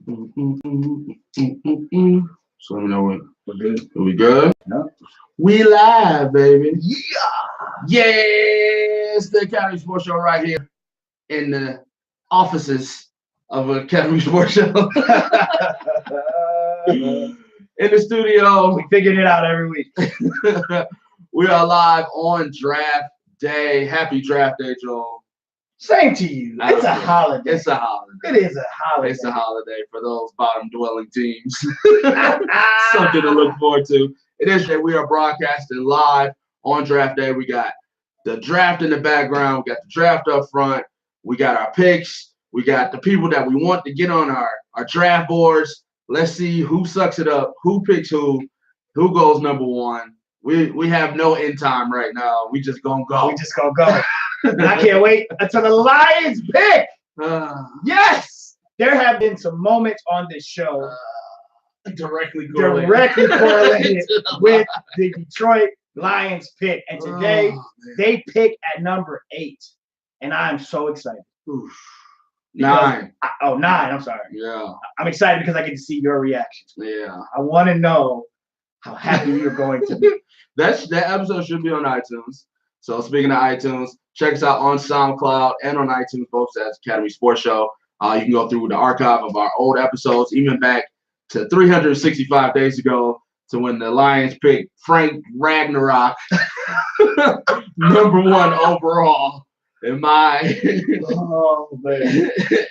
So let me know when We're good. we good. Yeah. We live, baby. Yeah. Yes, the Academy Sports Show right here in the offices of Academy Sports Show. In the studio. We figured it out every week. We are live on draft day. Happy draft day, Joel. Same to you. It's a holiday. It's a holiday. It is a holiday. It's a holiday for those bottom dwelling teams. Something to look forward to. It is that we are broadcasting live on draft day. We got the draft in the background. We got the draft up front. We got our picks. We got the people that we want to get on our draft boards. Let's see who sucks it up, who picks who goes number one. We have no end time right now. We just gonna go. We just gonna go. And I can't wait until the Lions pick. Yes, there have been some moments on this show directly correlated with the Detroit Lions pick, and today they pick at number 8, and I'm so excited. 9. 9. I'm sorry. Yeah. I'm excited because I get to see your reaction. Yeah. I want to know how happy you're going to be. That episode should be on iTunes. So speaking of iTunes, check us out on SoundCloud and on iTunes, both as Academy Sports Show. You can go through the archive of our old episodes, even back to 365 days ago, to when the Lions picked Frank Ragnarok number 1 overall. In my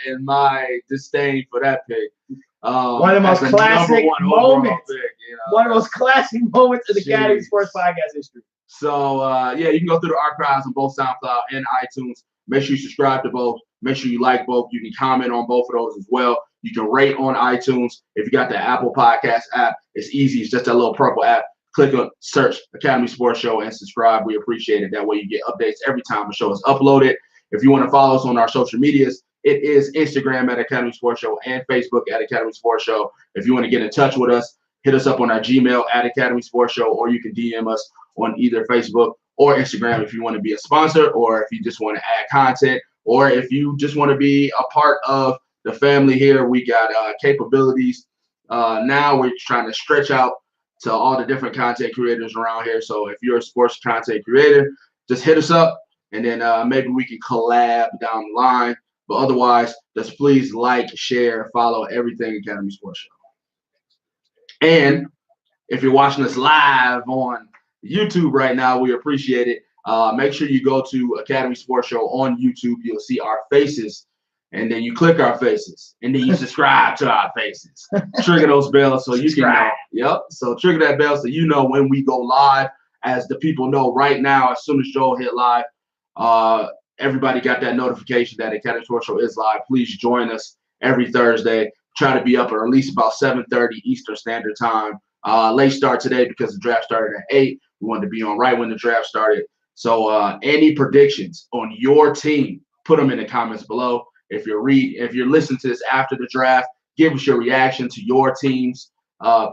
in my disdain for that pick. One of the most classic moments. Pick, one of the most classic moments in the Academy Sports Podcast history. So yeah, you can go through the archives on both SoundCloud and iTunes. Make sure you subscribe to both. Make sure you like both. You can comment on both of those as well. You can rate on iTunes. If you got the Apple Podcast app, it's easy. It's just that little purple app. Click on search Academy Sports Show and subscribe. We appreciate it. That way you get updates every time a show is uploaded. If you want to follow us on our social medias, it is Instagram at Academy Sports Show and Facebook at Academy Sports Show. If you want to get in touch with us, hit us up on our Gmail at Academy Sports Show, or you can DM us on either Facebook or Instagram if you want to be a sponsor, or if you just want to add content, or if you just want to be a part of the family here. We got capabilities. Now we're trying to stretch out to all the different content creators around here. So if you're a sports content creator, just hit us up, and then maybe we can collab down the line. But otherwise, just please like, share, follow everything Academy Sports Show. And if you're watching us live on YouTube right now, we appreciate it. Make sure you go to Academy Sports Show on YouTube. You'll see our faces, and then you click our faces, and then you subscribe to our faces. Trigger those bells so you can know. Yep. So trigger that bell so you know when we go live. As the people know right now, as soon as Joel hit live, everybody got that notification that Academy Sports Show is live. Please join us every Thursday. Try to be up at least about 7:30 Eastern Standard Time. Late start today because the draft started at 8. We wanted to be on right when the draft started. So any predictions on your team, put them in the comments below. If you're listening to this after the draft, give us your reaction to your team's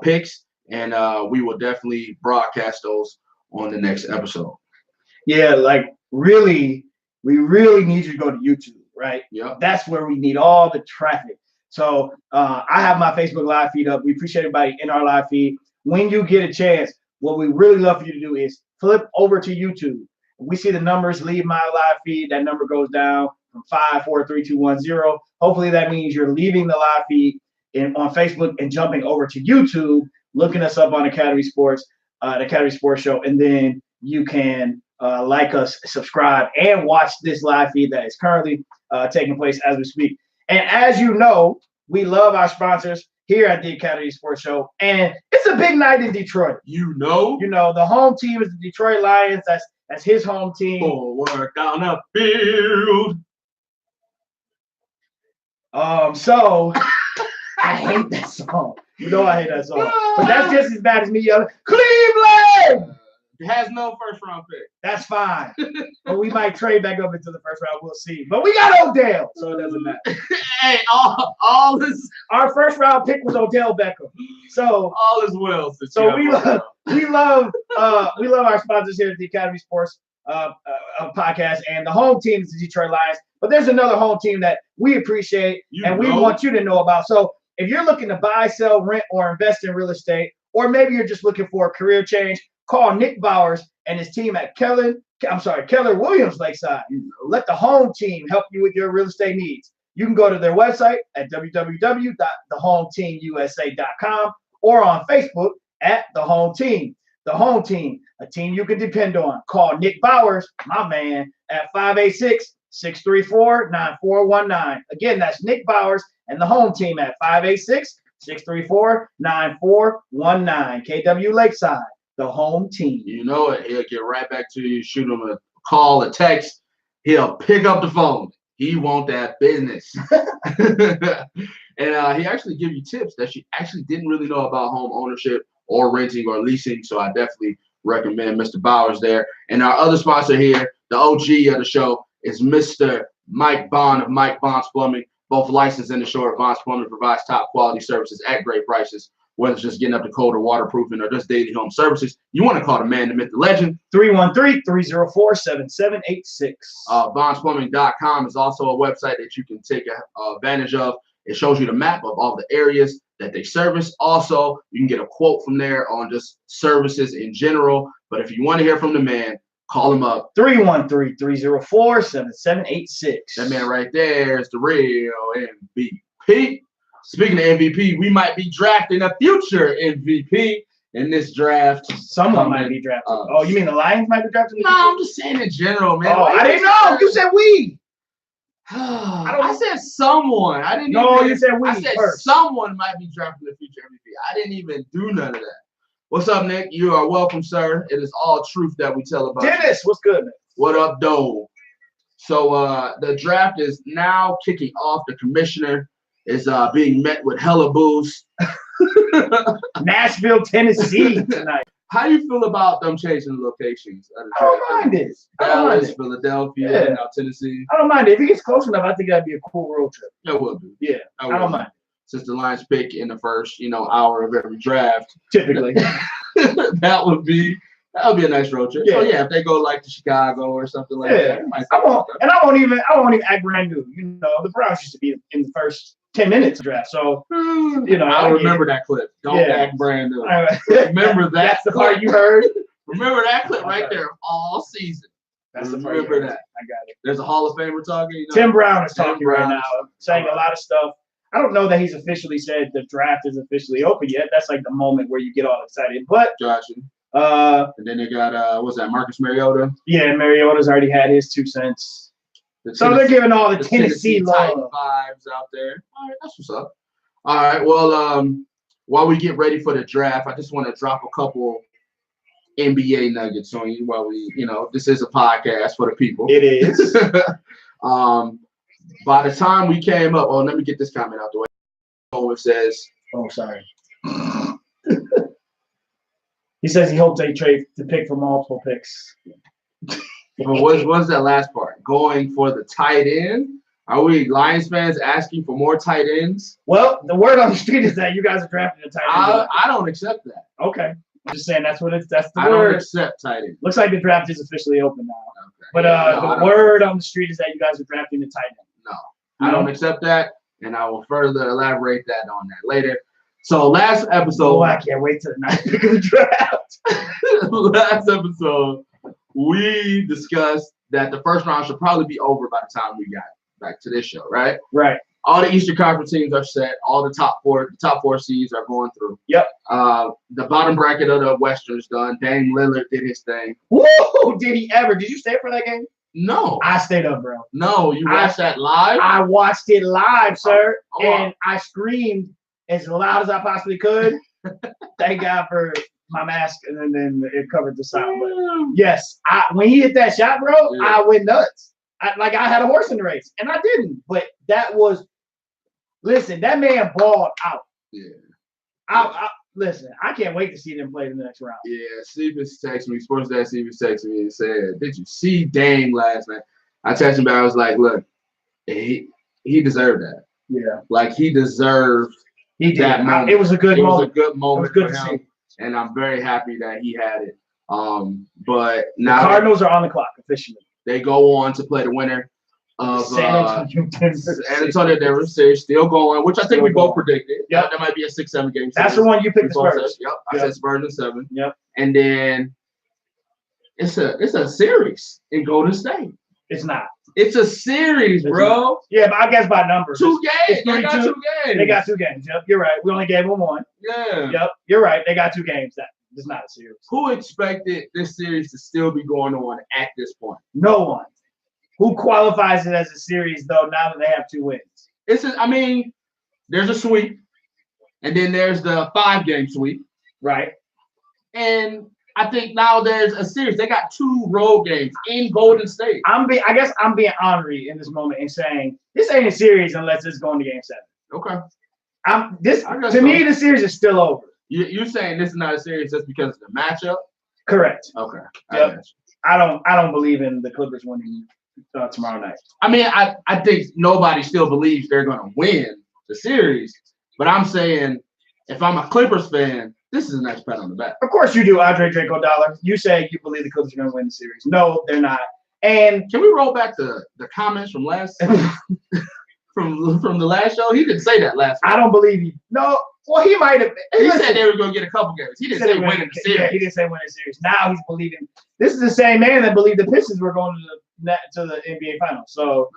picks, and we will definitely broadcast those on the next episode. Yeah, like really, we really need you to go to YouTube, right? Yeah. That's where we need all the traffic. So I have my Facebook live feed up. We appreciate everybody in our live feed. When you get a chance, what we really love for you to do is flip over to YouTube. We see the numbers leave my live feed. That number goes down from 5, 4, 3, 2, 1, 0. Hopefully that means you're leaving the live feed on Facebook and jumping over to YouTube, looking us up on Academy Sports, the Academy Sports Show, and then you can like us, subscribe, and watch this live feed that is currently taking place as we speak. And as you know, we love our sponsors here at the Academy Sports Show, and it's a big night in Detroit. You know, the home team is the Detroit Lions. That's his home team. Forward down the field. So I hate that song. You know I hate that song. But that's just as bad as me yelling, Cleveland! It has no first round pick. That's fine. But we might trade back up into the first round. We'll see. But we got Odell, so it doesn't matter. Hey, all this. Our first round pick was Odell Beckham. So all is well. So we love our sponsors here at the Academy Sports podcast, and the home team is the Detroit Lions. But there's another home team that we appreciate and we want you to know about. So if you're looking to buy, sell, rent, or invest in real estate, or maybe you're just looking for a career change, call Nick Bowers and his team at Keller Williams Lakeside. Let the home team help you with your real estate needs. You can go to their website at www.thehometeamusa.com or on Facebook at The Home Team. The Home Team, a team you can depend on. Call Nick Bowers, my man, at 586-634-9419. Again, that's Nick Bowers and the Home Team at 586-634-9419. KW Lakeside, the Home Team. You know it. He'll get right back to you. Shoot him a call, a text. He'll pick up the phone. He want that business. And he actually give you tips that you actually didn't really know about home ownership or renting or leasing. So I definitely recommend Mr. Bowers there. And our other sponsor here, the OG of the show, is Mr. Mike Bond of Mike Bond's Plumbing. Both licensed in the shore. Bond's Plumbing provides top quality services at great prices. Whether it's just getting up to code or waterproofing or just daily home services, you want to call the man, the myth, the legend. 313-304-7786. Bondsplumbing.com is also a website that you can take advantage of. It shows you the map of all the areas that they service. Also, you can get a quote from there on just services in general. But if you want to hear from the man, call him up. 313-304-7786. That man right there is the real MVP. Speaking of MVP, we might be drafting a future MVP in this draft. Someone might be drafted. Oh, you mean the Lions might be drafted? No, I'm just saying in general, man. Oh, I didn't know. You said we. I said someone. I didn't. You said we. I said first. Someone might be drafting the future MVP. I didn't even do none of that. What's up, Nick? You are welcome, sir. It is all truth that we tell about. Dennis, what's good, man? What up, Dole? So the draft is now kicking off. The commissioner is being met with hella booze. Nashville, Tennessee tonight. How do you feel about them changing the locations? I don't mind it. Dallas, Philadelphia, now Tennessee. I don't mind it. If it gets close enough, I think that'd be a cool road trip. It will be. Yeah, I don't mind. Since the Lions pick in the first, hour of every draft, typically, that would be a nice road trip. Yeah. So yeah, if they go like to Chicago or something like that, I won't even act brand new. The Browns used to be in the first 10 minutes of draft. So, I remember that clip. Don't act brand new. Remember that. That's the part you heard. Remember that clip right there all season. That's the part. Remember that. I got it. There's a Hall of Famer talking. Tim Brown is talking right now, saying a lot of stuff. I don't know that he's officially said the draft is officially open yet. That's like the moment where you get all excited. But gotcha. And then they got what's that? Marcus Mariota. Yeah, Mariota's already had his 2 cents. So they're giving all the Tennessee love vibes out there. All right, that's what's up. All right, well, while we get ready for the draft, I just want to drop a couple NBA nuggets on you while we, this is a podcast for the people. It is. By the time we came up, let me get this comment out the way. It says, "Oh, sorry." He says he hopes they trade the pick for multiple picks. But what's that last part? Going for the tight end? Are we Lions fans asking for more tight ends? Well, the word on the street is that you guys are drafting a tight end. I don't accept that. Okay. I'm just saying that's the word. I don't accept tight end. Looks like the draft is officially open now. Okay. But the word on the street is that you guys are drafting a tight end. No, I don't accept that, and I will further elaborate on that later. So last episode. Oh, I can't wait till the night pick of the draft. Last episode, we discussed that the first round should probably be over by the time we got back to this show, right? Right. All the Eastern Conference teams are set. All the top four seeds are going through. Yep. The bottom bracket of the Western's done. Dame Lillard did his thing. Whoa! Did he ever? Did you stay for that game? No. I stayed up, bro. No, you watched that live? I watched it live, sir, and I screamed as loud as I possibly could. Thank God for my mask, and then it covered the sound. But yes, when he hit that shot, bro, I went nuts. I had a horse in the race, and I didn't. But listen, that man balled out. Yeah. Listen, I can't wait to see them play the next round. Yeah, Stevens texted me. Sports Dad Stevens texted me and said, "Did you see Dame last night?" I texted him back. I was like, "Look, he deserved that. Yeah, he deserved that moment. It was a good moment. It was a good moment for him, see. And I'm very happy that he had it. But now the Cardinals are on the clock officially. They go on to play the winner of San Antonio, Denver. San Antonio, Denver series still going, which I think Still we both going. predicted. Yep. That might be a 6-7 game series. That's the one you picked. The We both Spurs. said, yep. I Yep. said Spurs in 7. Yep. And then it's a series in Golden State. It's not. It's a series, It's bro. Yeah, but I guess by numbers. 2 games. It's They got 3-2. 2 games. They got 2 games. Yep, you're right. We only gave them 1. Yeah. Yep, you're right. They got 2 games. It's not a series. Who expected this series to still be going on at this point? No one. Who qualifies it as a series though? Now that they have 2 wins. There's a sweep, and then there's the 5-game sweep, right? And I think now there's a series. They got 2 road games in Golden State. I guess I'm being honorary in this moment and saying this ain't a series unless it's going to Game 7. Okay. To me, the series is still over. You're saying this is not a series just because of the matchup? Correct. Okay. Yep. I don't believe in the Clippers winning tomorrow night. I mean, I think nobody still believes they're going to win the series, but I'm saying if I'm a Clippers fan, this is a nice pat on the back. Of course you do, Andre Draco Dollar. You say you believe the Clippers are going to win the series. No, they're not. And can we roll back the comments from last from the last show? He didn't say that last week. I don't believe he. No, well, he might have. He said they were going to get a couple games. He didn't say winning the series. Yeah, he didn't say winning the series. Now he's believing. This is the same man that believed the Pistons were going to the NBA Finals. So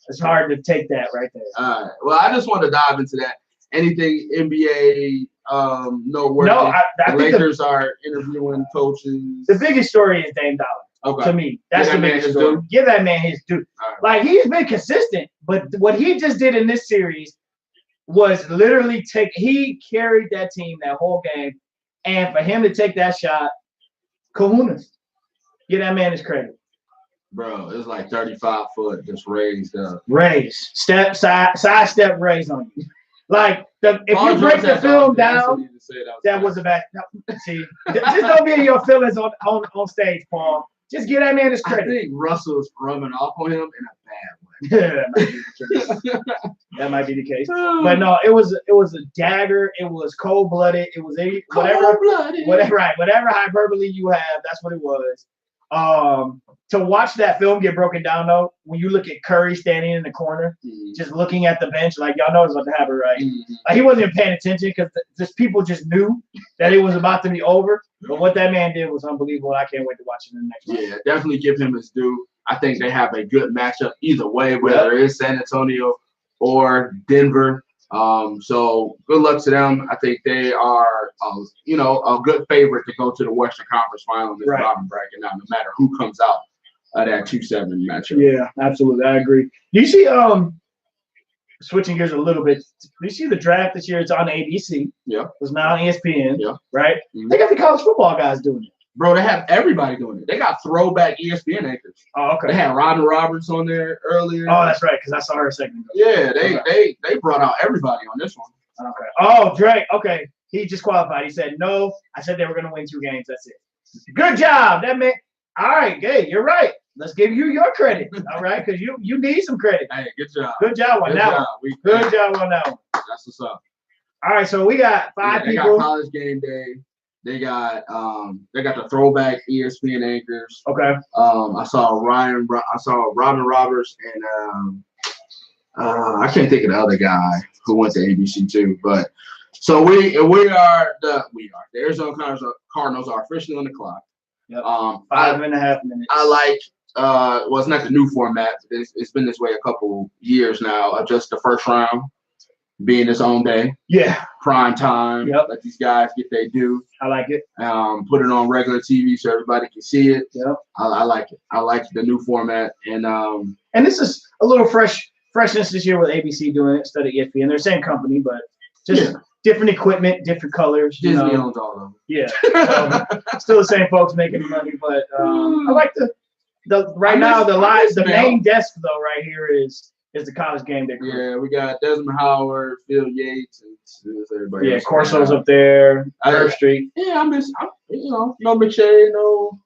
it's hard to take that right there. All right. Well, I just want to dive into that. Anything NBA noteworthy? No, the Lakers are interviewing coaches. The biggest story is Dame Dollar. Okay. To me, that's the biggest story. Due? Give that man his due. Right. Like, he's been consistent, but what he just did in this series was literally he carried that team that whole game, and for him to take that shot, kahunas. Give that man his credit. Bro, it's like 35 foot just raised up. Side step raise on you. Like, if you break the film down, that was a bad. No, see, just don't be in your feelings on stage, Paul. Just give that man his credit. I think Russell's rubbing off on him in a bad way. That might be the case. But no, it was a dagger. It was cold blooded. It was whatever hyperbole you have. That's what it was. To watch that film get broken down though, when you look at Curry standing in the corner, just looking at the bench, like y'all know it's about to happen, right? Like, he wasn't even paying attention because just people just knew that it was about to be over. But what that man did was unbelievable. I can't wait to watch it in the next round. Yeah, definitely give him his due. I think they have a good matchup either way, whether it's San Antonio or Denver. So good luck to them. I think they are, a good favorite to go to the Western Conference Final in this bottom bracket now, no matter who comes out of that 2-7 matchup. Yeah, absolutely. I agree. Do you see, switching gears a little bit, do you see the draft this year? It's on ABC. Yeah. It's now on ESPN. Yeah. Right? Mm-hmm. They got the college football guys doing it. Bro, they have everybody doing it. They got throwback ESPN anchors. Oh, okay. They had Robin Roberts on there earlier. Oh, that's right, because I saw her a second ago. Yeah, they brought out everybody on this one. Okay. Oh, Drake. Okay. He just qualified. He said, no, I said they were going to win 2 games. That's it. Good job. That man. All right, good. You're right. Let's give you your credit. All right, because you need some credit. Hey, good job. Good job on that one. Good job on that one. That's what's up. All right, so we got 5 people. They got College Game Day. They got the throwback ESPN anchors. Okay. I saw Robin Roberts and I can't think of the other guy who went to ABC too. But so we are the Arizona Cardinals are officially on the clock. Yep. 5.5 minutes. I like well, it's not the new format. It's been this way a couple years now. Just the first round being its own day. Yeah. Prime time. Yep. Let these guys get their due. I like it. Put it on regular TV so everybody can see it. Yep. I like it. I like the new format. And this is a little freshness this year with ABC doing it instead of ESPN. They're the same company, but just different equipment, different colors. Disney owns all of them. Yeah. Still the same folks making the money, but I like the main desk though right here is the College Game Day crew. Yeah, we got Desmond Howard, Phil Yates, and everybody. Yeah, Corso's up there, Irv Street. Yeah, I'm no McShay, no.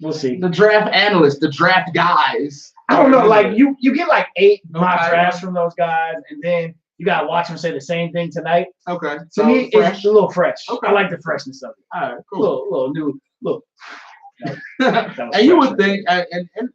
We'll see. The draft analysts, the draft guys. I don't know. Like you get like 8 mock drafts from those guys, and then you gotta watch them say the same thing tonight. Okay. To me, it's a little fresh. Okay. I like the freshness of it. All right, cool. Little new look. That was And you would special. think,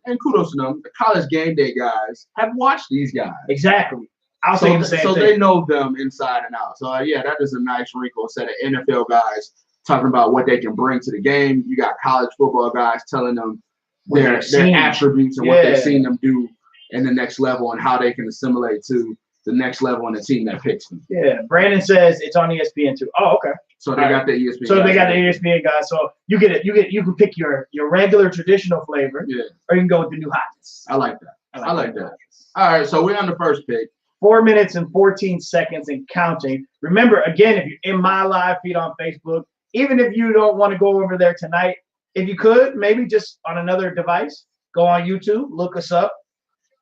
and kudos to them, the college game day guys have watched these guys. Exactly. I'll So, say the same so thing. they know them inside and out. So yeah, that is a nice wrinkle. Instead of NFL guys talking about what they can bring to the game, you got college football guys telling them What their they've seen. attributes and what they've Yeah. seen them do in the next level and how they can assimilate to the next level in the team that picks them. Yeah. Brandon says it's on ESPN too. Oh, okay. So they got the ESPN. So they guys. got the ESPN guys. So you can pick your regular traditional flavor, Yeah, or you can go with the new hotness. I like that. I like the that. hotness. All right, so we're on the first pick. 4 minutes and 14 seconds and counting. Remember, again, if you're in my live feed on Facebook, even if you don't want to go over there tonight, if you could, maybe just on another device, go on YouTube, look us up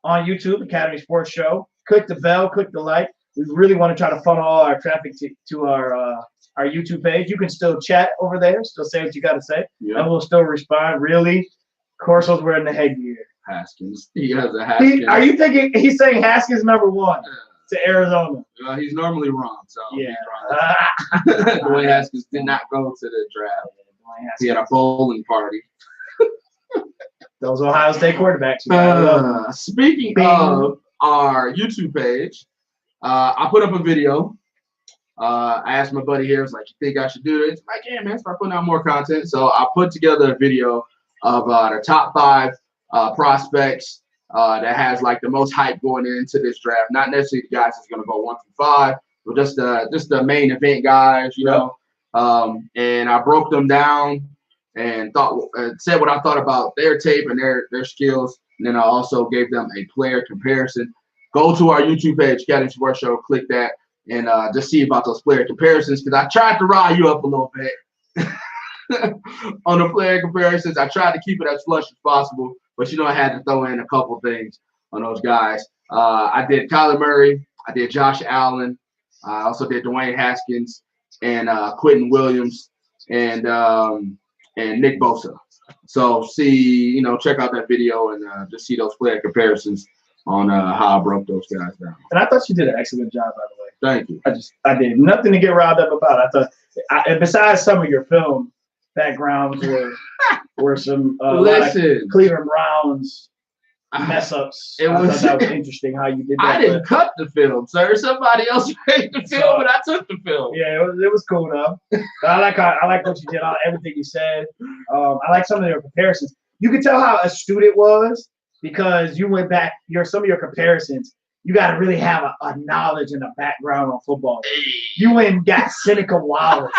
on YouTube, Academy Sports Show. Click the bell, click the like. We really want to try to funnel all our traffic to our YouTube page. You can still chat over there, still say what you got to say, and we'll still respond. Really, Corso's wearing the headgear. Haskins. He has a Haskins. Are you thinking he's saying Haskins #1 to Arizona? He's normally wrong, so Yeah. Dwayne Haskins did not go to the draft. He had a bowling party. Those Ohio State quarterbacks. Speaking Bing. of our YouTube page, I put up a video. I asked my buddy here, I was like, "You think I should do this?" I'm like, "Yeah, man, start putting out more content." So I put together a video of the top 5 prospects that has like the most hype going into this draft. Not necessarily the guys that's going to go 1 through 5, but just the main event guys, you know. And I broke them down and said what I thought about their tape and their skills. And then I also gave them a player comparison. Go to our YouTube page, Academy Sports Show, click that, and just see about those player comparisons. Because I tried to rile you up a little bit on the player comparisons. I tried to keep it as flush as possible, but I had to throw in a couple things on those guys. I did Kyler Murray. I did Josh Allen. I also did Dwayne Haskins and Quentin Williams and Nick Bosa. So check out that video and just see those player comparisons on how I broke those guys down. And I thought you did an excellent job, by the way. Thank you. I did nothing to get riled up about. And besides some of your film backgrounds were some Cleveland Browns mess ups. That was interesting how you did that. I didn't cut the film, sir. Somebody else made the film, but I took the film. Yeah, it was cool though. I like what you did. Everything you said. I like some of your comparisons. You could tell how astute it was because you went back. Some of your comparisons. You got to really have a knowledge and a background on football. You went and got Seneca Wallace.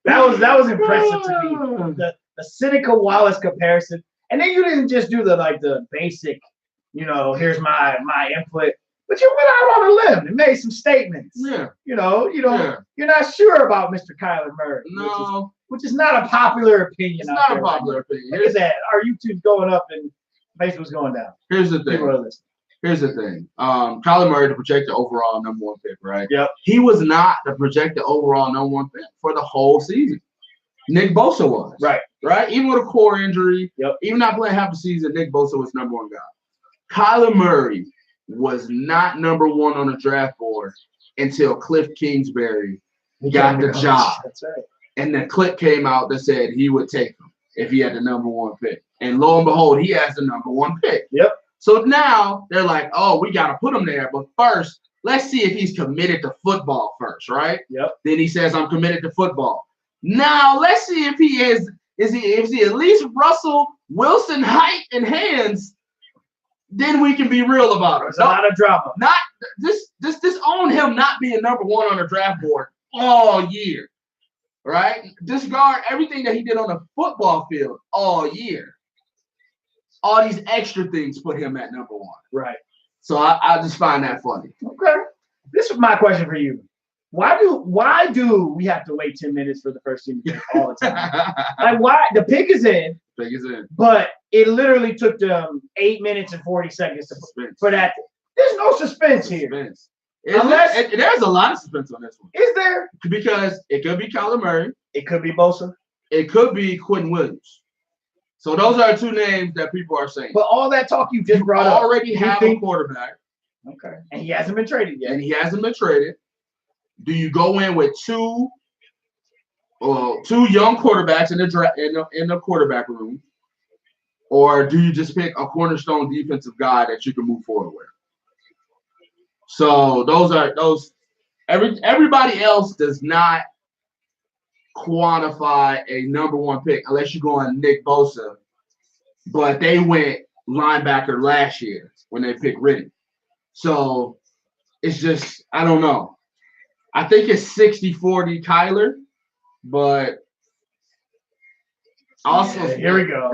That was impressive to me. The Seneca Wallace comparison. And then you didn't just do the basic, here's my input, but you went out on a limb and made some statements. Yeah. You're not sure about Mr. Kyler Murray. No. Which is not a popular opinion. It's not a popular opinion. Look at that. Our YouTube's going up and Facebook's going down. Here's the thing. Kyler Murray, the projected overall #1 pick, right? Yep. He was not the projected overall #1 pick for the whole season. Nick Bosa was. Right? Even with a core injury, even not playing half a season, Nick Bosa was #1 guy. Kyler Murray was not #1 on the draft board until Cliff Kingsbury got the job. That's right. And the clip came out that said he would take him if he had the #1 pick. And lo and behold, he has the #1 pick. Yep. So now they're like, oh, we got to put him there. But first, let's see if he's committed to football first, right? Yep. Then he says, I'm committed to football. Now let's see if he is he at least Russell Wilson height and hands. Then we can be real about it. There's a lot of drama. Not this own him not being #1 on the draft board all year. Right? Disregard everything that he did on the football field all year. All these extra things put him at #1. Right. So I just find that funny. Okay. This is my question for you. Why do we have to wait 10 minutes for the first team to pick all the time? Like why the pick is in, but it literally took them 8 minutes and 40 seconds for that. There's no suspense here. There's a lot of suspense on this one. Is there? Because it could be Kyler Murray. It could be Bosa. It could be Quentin Williams. So those are 2 names that people are saying. But all that talk you just brought up. Already have a quarterback. Okay. And he hasn't been traded yet. Do you go in with 2 well, 2 young quarterbacks in the quarterback room, or do you just pick a cornerstone defensive guy that you can move forward with? So those. Everybody else does not quantify a number 1 pick unless you go on Nick Bosa, but they went linebacker last year when they picked Riddick. So it's just, I don't know. I think it's 60-40 Kyler, but also here we go.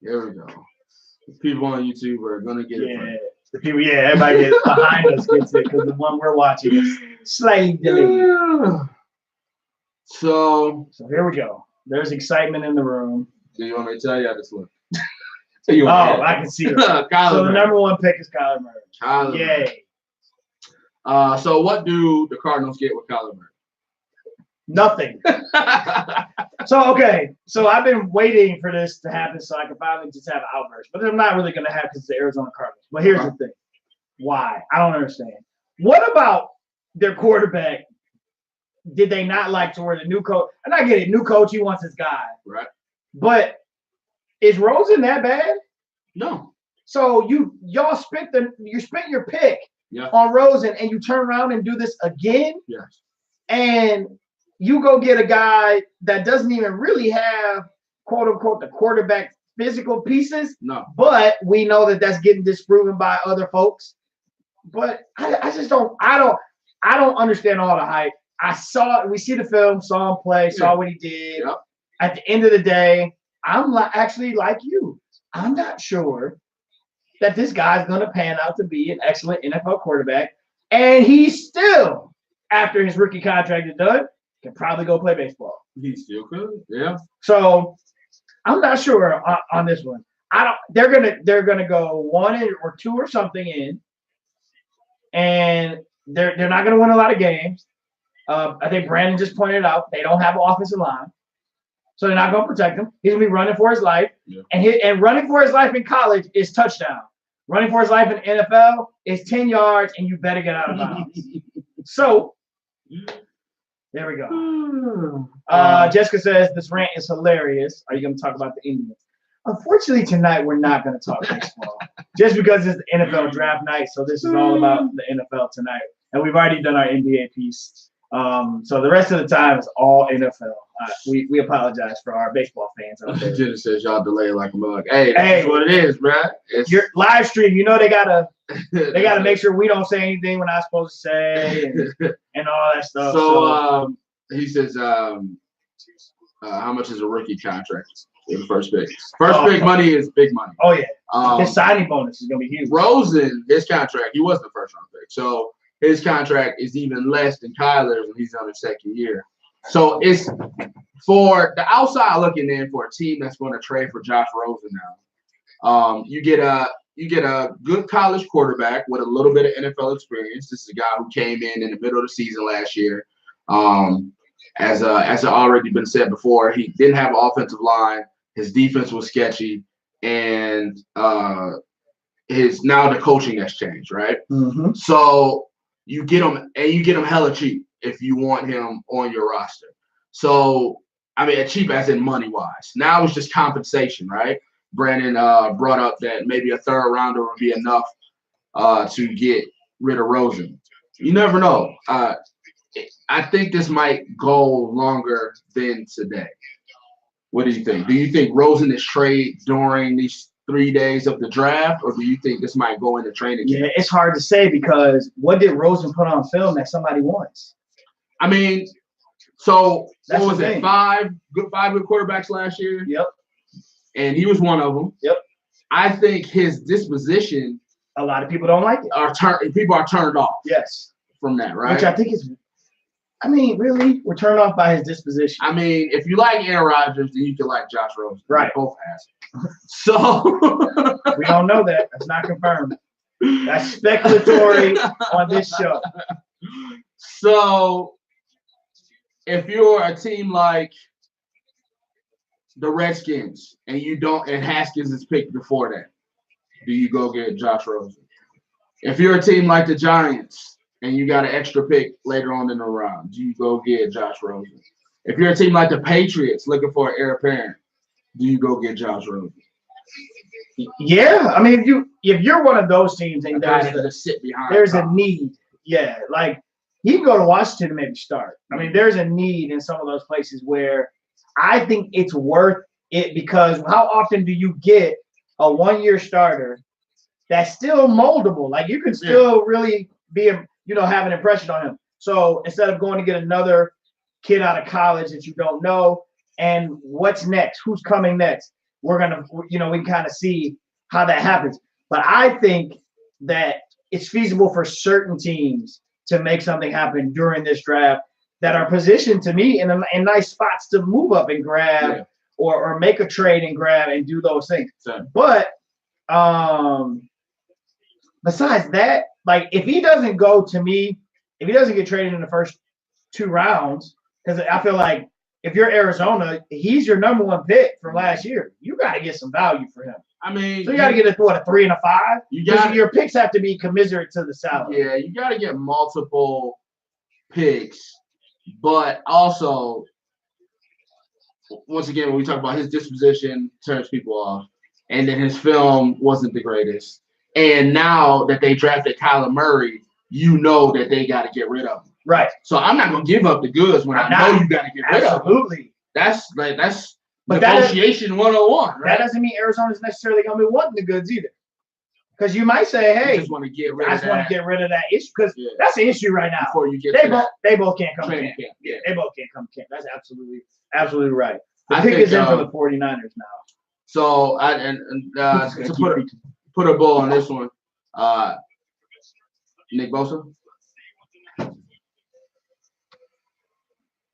The people on YouTube are gonna get it. The people, everybody gets behind us gets it because the one we're watching is slightly delayed. So here we go. There's excitement in the room. Do you want me to tell you how this looks? I can see it. So the number 1 pick is Kyler Murray. Yay. So what do the Cardinals get with Kyler Murray? Nothing. So I've been waiting for this to happen so I can finally just have an outburst. But I'm not really going to have because it's the Arizona Cardinals. But here's the thing. Why? I don't understand. What about their quarterback did they not like to where the new coach – and I get it, new coach, he wants his guy. Right. But is Rosen that bad? No. So y'all spent your pick on Rosen and you turn around and do this again? Yes. And you go get a guy that doesn't even really have, quote unquote, the quarterback physical pieces. No. But we know that that's getting disproven by other folks. But I just don't understand all the hype. We see the film, saw him play, saw what he did. Yep. At the end of the day, I'm actually like you. I'm not sure that this guy's going to pan out to be an excellent NFL quarterback. And he's still, after his rookie contract is done, can probably go play baseball. He still could, yeah. So I'm not sure on this one. They're gonna go 1 or 2 or something in, and they're not gonna win a lot of games. I think Brandon just pointed out they don't have an offensive line, so they're not gonna protect him. He's gonna be running for his life, and running for his life in college is touchdown. Running for his life in NFL is 10 yards, and you better get out of bounds. So. There we go. Jessica says, this rant is hilarious. Are you going to talk about the Indians? Unfortunately, tonight we're not going to talk baseball. Just because it's the NFL draft night, so this is all about the NFL tonight. And we've already done our NBA piece. So the rest of the time is all NFL. We apologize for our baseball fans out there. Jenna says y'all delay like a mug. Hey, that's what it is, bro. Your live stream, they gotta make sure we don't say anything we're not supposed to say and all that stuff. So he says, how much is a rookie contract in the first pick? Pick money is big money. Oh yeah. His signing bonus is gonna be huge. Rosen, his contract, he wasn't the first round pick, so his contract is even less than Kyler's when he's on his 2nd year. So it's for the outside looking in for a team that's going to trade for Josh Rosen now. You get a good college quarterback with a little bit of NFL experience. This is a guy who came in the middle of the season last year. As already been said before, he didn't have an offensive line. His defense was sketchy, and now the coaching has changed, right? Mm-hmm. So you get him hella cheap if you want him on your roster. So, I mean, cheap as in money-wise. Now it's just compensation, right? Brandon brought up that maybe a 3rd rounder would be enough to get rid of Rosen. You never know. I think this might go longer than today. What do you think? Do you think Rosen is traded during these 3 days of the draft, or do you think this might go into training camp? Yeah, it's hard to say because what did Rosen put on film that somebody wants? I mean, so what was it? 5 good quarterbacks last year? Yep. And he was one of them. Yep. I think his disposition. A lot of people don't like it. People are turned off. Yes. From that, right? Which I think is. I mean, really, we're turned off by his disposition. I mean, if you like Aaron Rodgers, then you can like Josh Rosen. Right. Both has. So we don't know that. That's not confirmed. That's speculatory on this show. So if you're a team like the Redskins and Haskins is picked before that, do you go get Josh Rosen? If you're a team like the Giants and you got an extra pick later on in the round, do you go get Josh Rosen? If you're a team like the Patriots looking for an heir apparent, do you go get Josh Rosen? Yeah, I mean, if you're one of those teams and there's a need, yeah, like he can go to Washington and maybe start. I mean, there's a need in some of those places where I think it's worth it because how often do you get a 1-year starter that's still moldable? Like you can still really be, have an impression on him. So instead of going to get another kid out of college that you don't know, and what's next? Who's coming next? We're gonna, we can kind of see how that happens. But I think that it's feasible for certain teams to make something happen during this draft that are positioned to me in nice spots to move up and grab or make a trade and grab and do those things. Sure. But besides that, like if he doesn't get traded in the first 2 rounds, because I feel like if you're Arizona, he's your number 1 pick from last year. You got to get some value for him. I mean, so you got to get a 3 and a 5. Your picks have to be commensurate to the salary. Yeah, you got to get multiple picks, but also, once again, when we talk about his disposition, turns people off, and then his film wasn't the greatest. And now that they drafted Kyler Murray, you know that they got to get rid of him. Right. So I'm not gonna give up the goods when I know you got to get rid of him. Absolutely. That's negotiation 101. Right? That doesn't mean Arizona's necessarily gonna be wanting the goods either. Because you might say, "Hey, I just want to get rid of that issue," because that's an issue right now. Before you get they both can't come to camp. Yeah, they both can't come to camp. That's absolutely right. The pick is in for the 49ers now. So to put a bow on this one, Nick Bosa.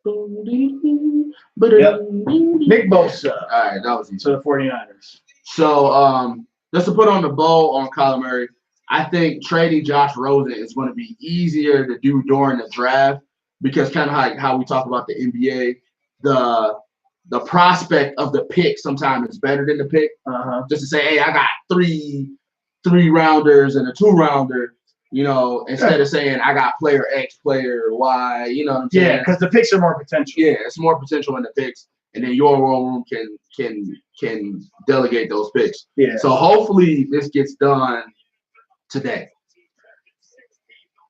Yep. Nick Bosa. All right, that was easy. So the 49ers. So just to put on the bow on Kyler Murray, I think trading Josh Rosen is going to be easier to do during the draft because kind of like how we talk about the NBA, the prospect of the pick sometimes is better than the pick. Just to say, hey, I got three rounders and a 2-rounder. Instead of saying I got player X, player Y, you know what I'm saying? Yeah, because the picks are more potential. Yeah, it's more potential in the picks, and then your war room can delegate those picks. Yeah. So hopefully this gets done today.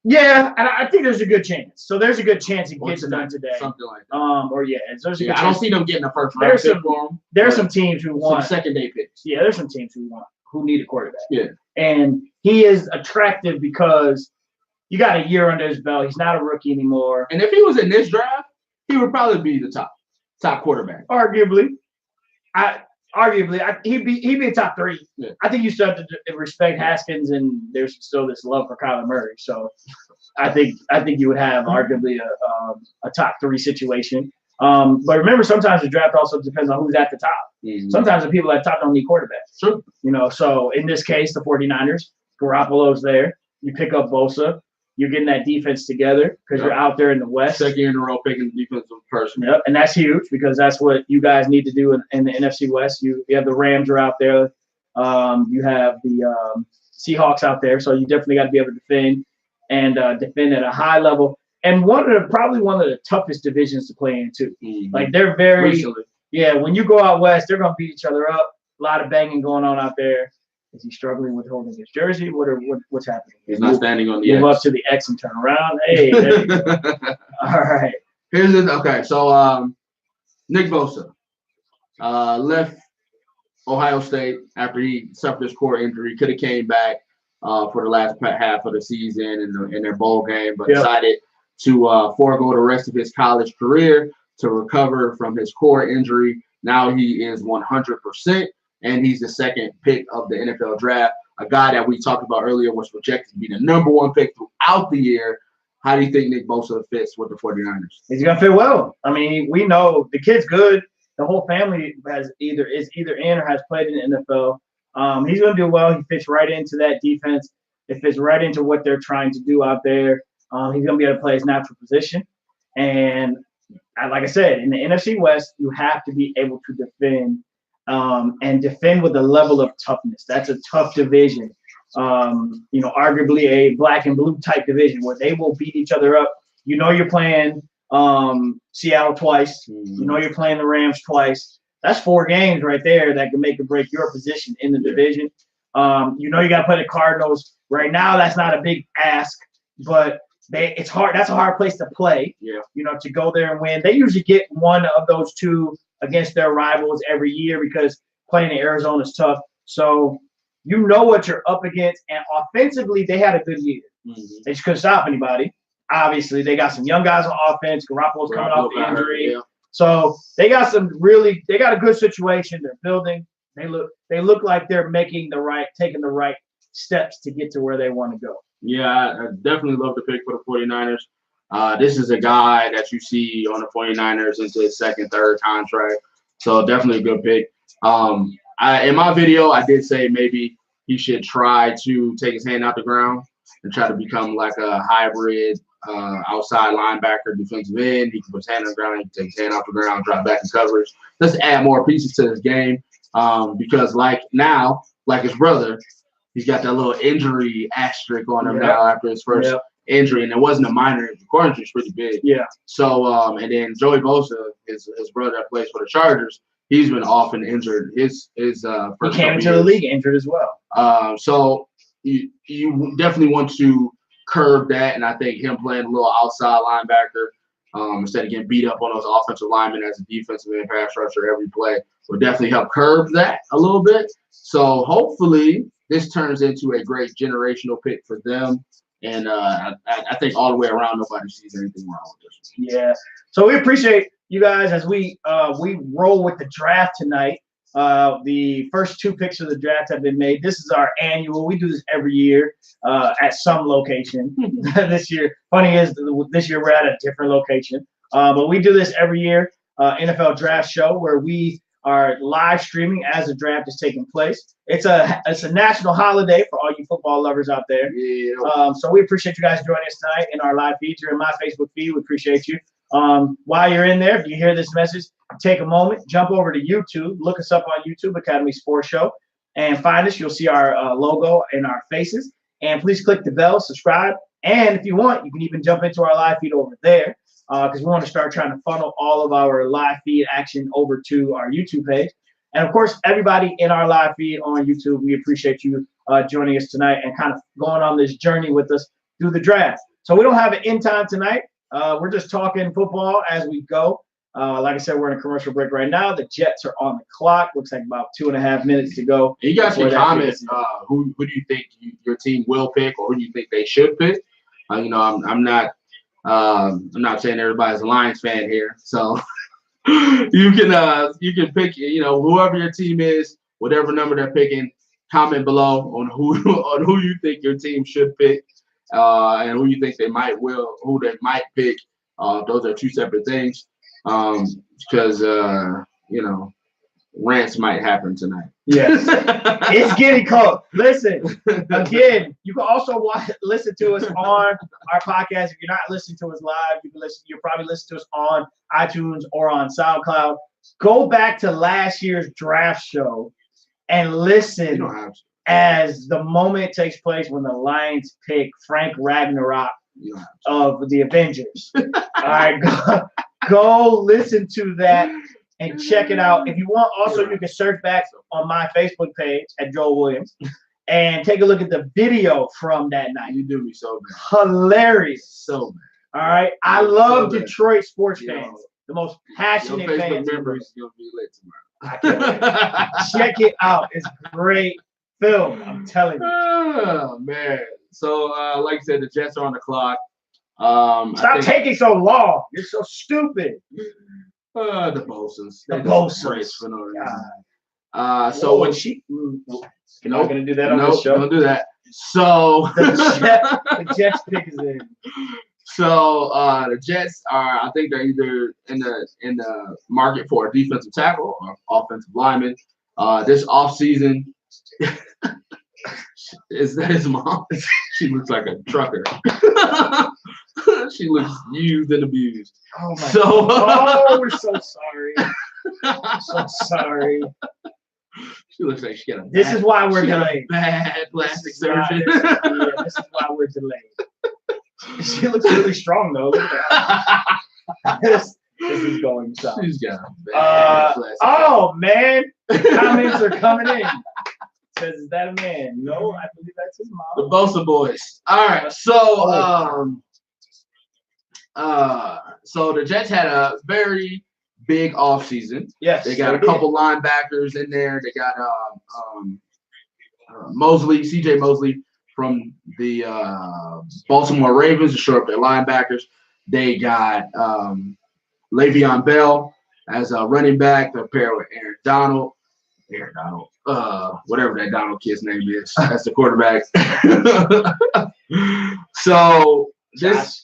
Yeah, and I think there's a good chance. So there's a good chance it gets done today. Something like that. I don't see them getting the first round pick for them. There's some teams who want second day picks. Yeah, there's some teams who need a quarterback. Yeah. And he is attractive because you got a year under his belt. He's not a rookie anymore. And if he was in this draft, he would probably be the top quarterback. Arguably, he'd be a top 3. Yeah. I think you still have to respect Haskins, and there's still this love for Kyler Murray. So I think you would have arguably a top 3 situation. But remember, sometimes the draft also depends on who's at the top. Mm-hmm. Sometimes the people at the top don't need quarterbacks. Sure. So in this case, the 49ers, Garoppolo's there. You pick up Bosa. You're getting that defense together because you're out there in the West. Second year in a row picking the defensive person. Yep, and that's huge because that's what you guys need to do in the NFC West. You have the Rams are out there. You have the Seahawks out there. So you definitely got to be able to defend and defend at a high level. And probably one of the toughest divisions to play in too. Mm-hmm. Like they're very Recently. Yeah, when you go out west, they're gonna beat each other up. A lot of banging going on out there. Is he struggling with holding his jersey? What's happening? He's not standing on the Move X. up to the X and turn around. Hey, there you go. All right. So Nick Bosa left Ohio State after he suffered his core injury. Could have came back for the last half of the season in their bowl game, but decided to forego the rest of his college career to recover from his core injury. Now he is 100%, and he's the second pick of the NFL draft. A guy that we talked about earlier was projected to be the number 1 pick throughout the year. How do you think Nick Bosa fits with the 49ers? He's going to fit well. I mean, we know the kid's good. The whole family is either in or has played in the NFL. He's going to do well. He fits right into that defense. It fits right into what they're trying to do out there. He's going to be able to play his natural position. And like I said, in the NFC West, you have to be able to defend and defend with a level of toughness. That's a tough division. Arguably a black and blue type division where they will beat each other up. You're playing Seattle twice. You know you're playing the Rams twice. That's 4 games right there that can make or break your position in the division. You know you got to play the Cardinals. Right now, that's not a big ask, but it's hard. That's a hard place to play. Yeah. You know, to go there and win. They usually get one of those 2 against their rivals every year because playing in Arizona is tough. So you know what you're up against. And offensively, they had a good year. They just couldn't stop anybody. Obviously, they got some young guys on offense. Garoppolo's coming off the injury. So they got a good situation. They're building. They look like they're taking the right steps to get to where they want to go. Yeah, I definitely love the pick for the 49ers. This is a guy that you see on the 49ers into his 2nd, 3rd contract. So definitely a good pick. In my video, I did say maybe he should try to take his hand out the ground and try to become like a hybrid outside linebacker, defensive end. He can put his hand on the ground, he can take his hand off the ground, drop back in coverage. Let's add more pieces to his game because like his brother, he's got that little injury asterisk on him now after his first injury, and it wasn't a minor. The core injury is pretty big. Yeah. So, and then Joey Bosa, his brother that plays for the Chargers, he's been often injured. His first he came into the league injured as well. So you definitely want to curb that, and I think him playing a little outside linebacker instead of getting beat up on those offensive linemen as a defensive end pass rusher every play will definitely help curb that a little bit. So hopefully this turns into a great generational pick for them. And I think all the way around, nobody sees anything wrong with this. Yeah. So we appreciate you guys as we roll with the draft tonight. The first 2 picks of the draft have been made. This is our annual. We do this every year at some location. This year, funny is this year we're at a different location. But we do this every year, NFL Draft Show, where we are live streaming as the draft is taking place. It's a national holiday for all you football lovers out there. Yeah. So we appreciate you guys joining us tonight in our live feeds. You're in my Facebook feed. We appreciate you. While you're in there, if you hear this message, take a moment, jump over to YouTube, look us up on YouTube, Academy Sports Show, and find us. You'll see our logo and our faces. And please click the bell, subscribe. And if you want, you can even jump into our live feed over there because we want to start trying to funnel all of our live feed action over to our YouTube page. And, of course, everybody in our live feed on YouTube, we appreciate you joining us tonight and kind of going on this journey with us through the draft. So we don't have an end time tonight. We're just talking football as we go. Like I said, we're in a commercial break right now. The Jets are on the clock. Looks like about 2.5 minutes to go. And you guys can comment who do you think your team will pick or who do you think they should pick. I'm not saying everybody's a Lions fan here, so you can pick whoever your team is, whatever number they're picking. Comment below on who you think your team should pick. And who you think who they might pick. Those are 2 separate things. Because rants might happen tonight. Yes. It's getting cold. Listen, again, you can also listen to us on our podcast. If you're not listening to us live, you'll probably listen to us on iTunes or on SoundCloud. Go back to last year's draft show and listen as the moment takes place when the Lions pick Frank Ragnarok of the Avengers. All right, go listen to that and check it out. If you want, also you can search back on my Facebook page at Joel Williams and take a look at the video from that night. You do me so bad. Hilarious. So bad. All right. I love Detroit sports fans. The most passionate your fans. Facebook memories is gonna be lit tomorrow. Check it out. It's a great film. I'm telling you. Oh man. So like I said, the Jets are on the clock. Stop taking so long. You're so stupid. The Bosons. The Bosons. For no reason. So when you're not gonna do that on this show. Don't do that. So the Jets pick is in. So the Jets are, I think they're either in the market for a defensive tackle or offensive lineman. This offseason, is that his mom? She looks like a trucker. She looks used and abused. Oh my God. We're so sorry. So sorry. She looks like she got a This is why we're delayed. Bad plastic surgeon. This is why we're delayed. She looks really strong though. Look at that. this is going south. She's got a bad oh man, comments are coming in. Says, is that a man? No, I believe that's his mom. The Bosa boys. All right, so so the Jets had a very big offseason. Yes, they got a couple linebackers in there. They got Mosley, CJ Mosley from the Baltimore Ravens to shore up their linebackers. They got Le'Veon Bell as a running back to pair with Aaron Donald, whatever that Donald kid's name is, as the quarterback. So Josh.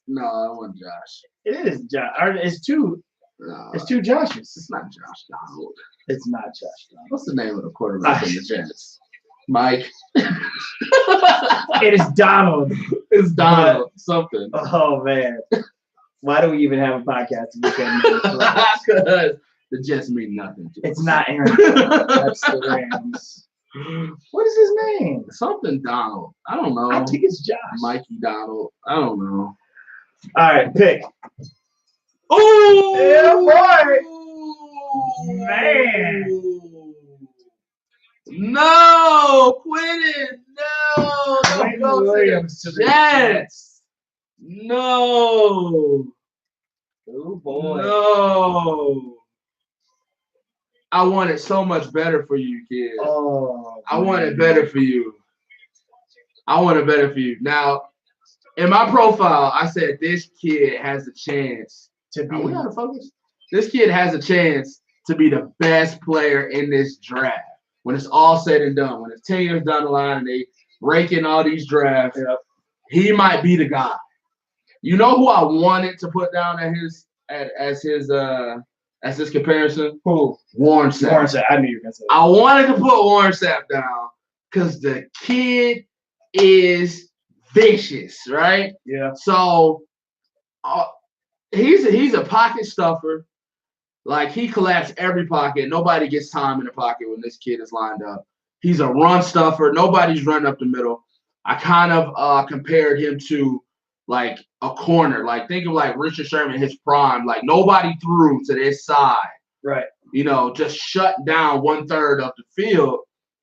No, it wasn't Josh. It is Josh. It's two. No, it's two Joshes. It's not Josh Donald. It's not Josh Donald. What's the name of the quarterback in the Jets? Mike. It is Donald. It's Donald. Something. Oh man. Why do we even have a podcast? Because the Jets mean nothing to us. It's not Aaron. That's the Rams. What is his name? Something Donald. I don't know. I think it's Josh. Mikey Donald. I don't know. All right, pick. Oh, yeah, boy. Man. No, Quentin. No. Quentin Williams to the Jets. No. Oh boy. No. I want it so much better for you, kid. Oh. I want it better for you. I want it better for you. Now, in my profile, I said this kid has a chance to be. We gotta focus. This kid has a chance to be the best player in this draft. When it's all said and done, when it's 10 years down the line and they ranking all these drafts, he might be the guy. You know who I wanted to put down as his comparison? Who? Warren Sapp. Warren Sapp. I knew you were gonna say that. I wanted to put Warren Sapp down because the kid is vicious, right? Yeah. So he's a pocket stuffer. Like, he collapsed every pocket. Nobody gets time in the pocket when this kid is lined up. He's a run stuffer. Nobody's running up the middle. I kind of compared him to, like, a corner. Like, think of, like, Richard Sherman, his prime. Like, nobody threw to this side. Right. You know, just shut down 1/3 of the field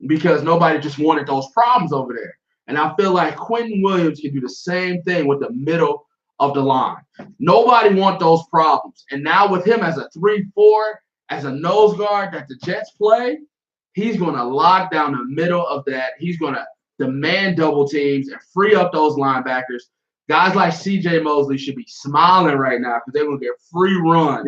because nobody just wanted those problems over there. And I feel like Quentin Williams can do the same thing with the middle of the line. Nobody wants those problems. And now with him as a 3-4, as a nose guard that the Jets play, he's going to lock down the middle of that. He's going to demand double teams and free up those linebackers. Guys like CJ Mosley should be smiling right now because they're going to get free run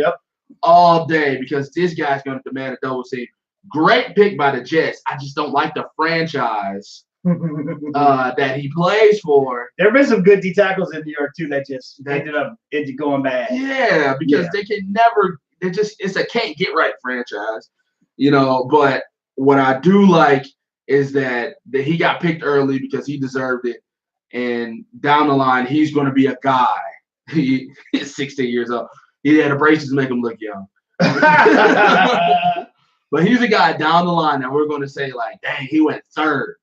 all day because this guy's going to demand a double team. Great pick by the Jets. I just don't like the franchise that he plays for. There have been some good D tackles in New York too that just ended up going bad. Yeah, because they can never. It's a can't get right franchise, you know. But what I do like is that he got picked early because he deserved it, and down the line he's going to be a guy. He's 16 years old. He had the braces make him look young. But he's a guy down the line that we're going to say, like, dang, he went third.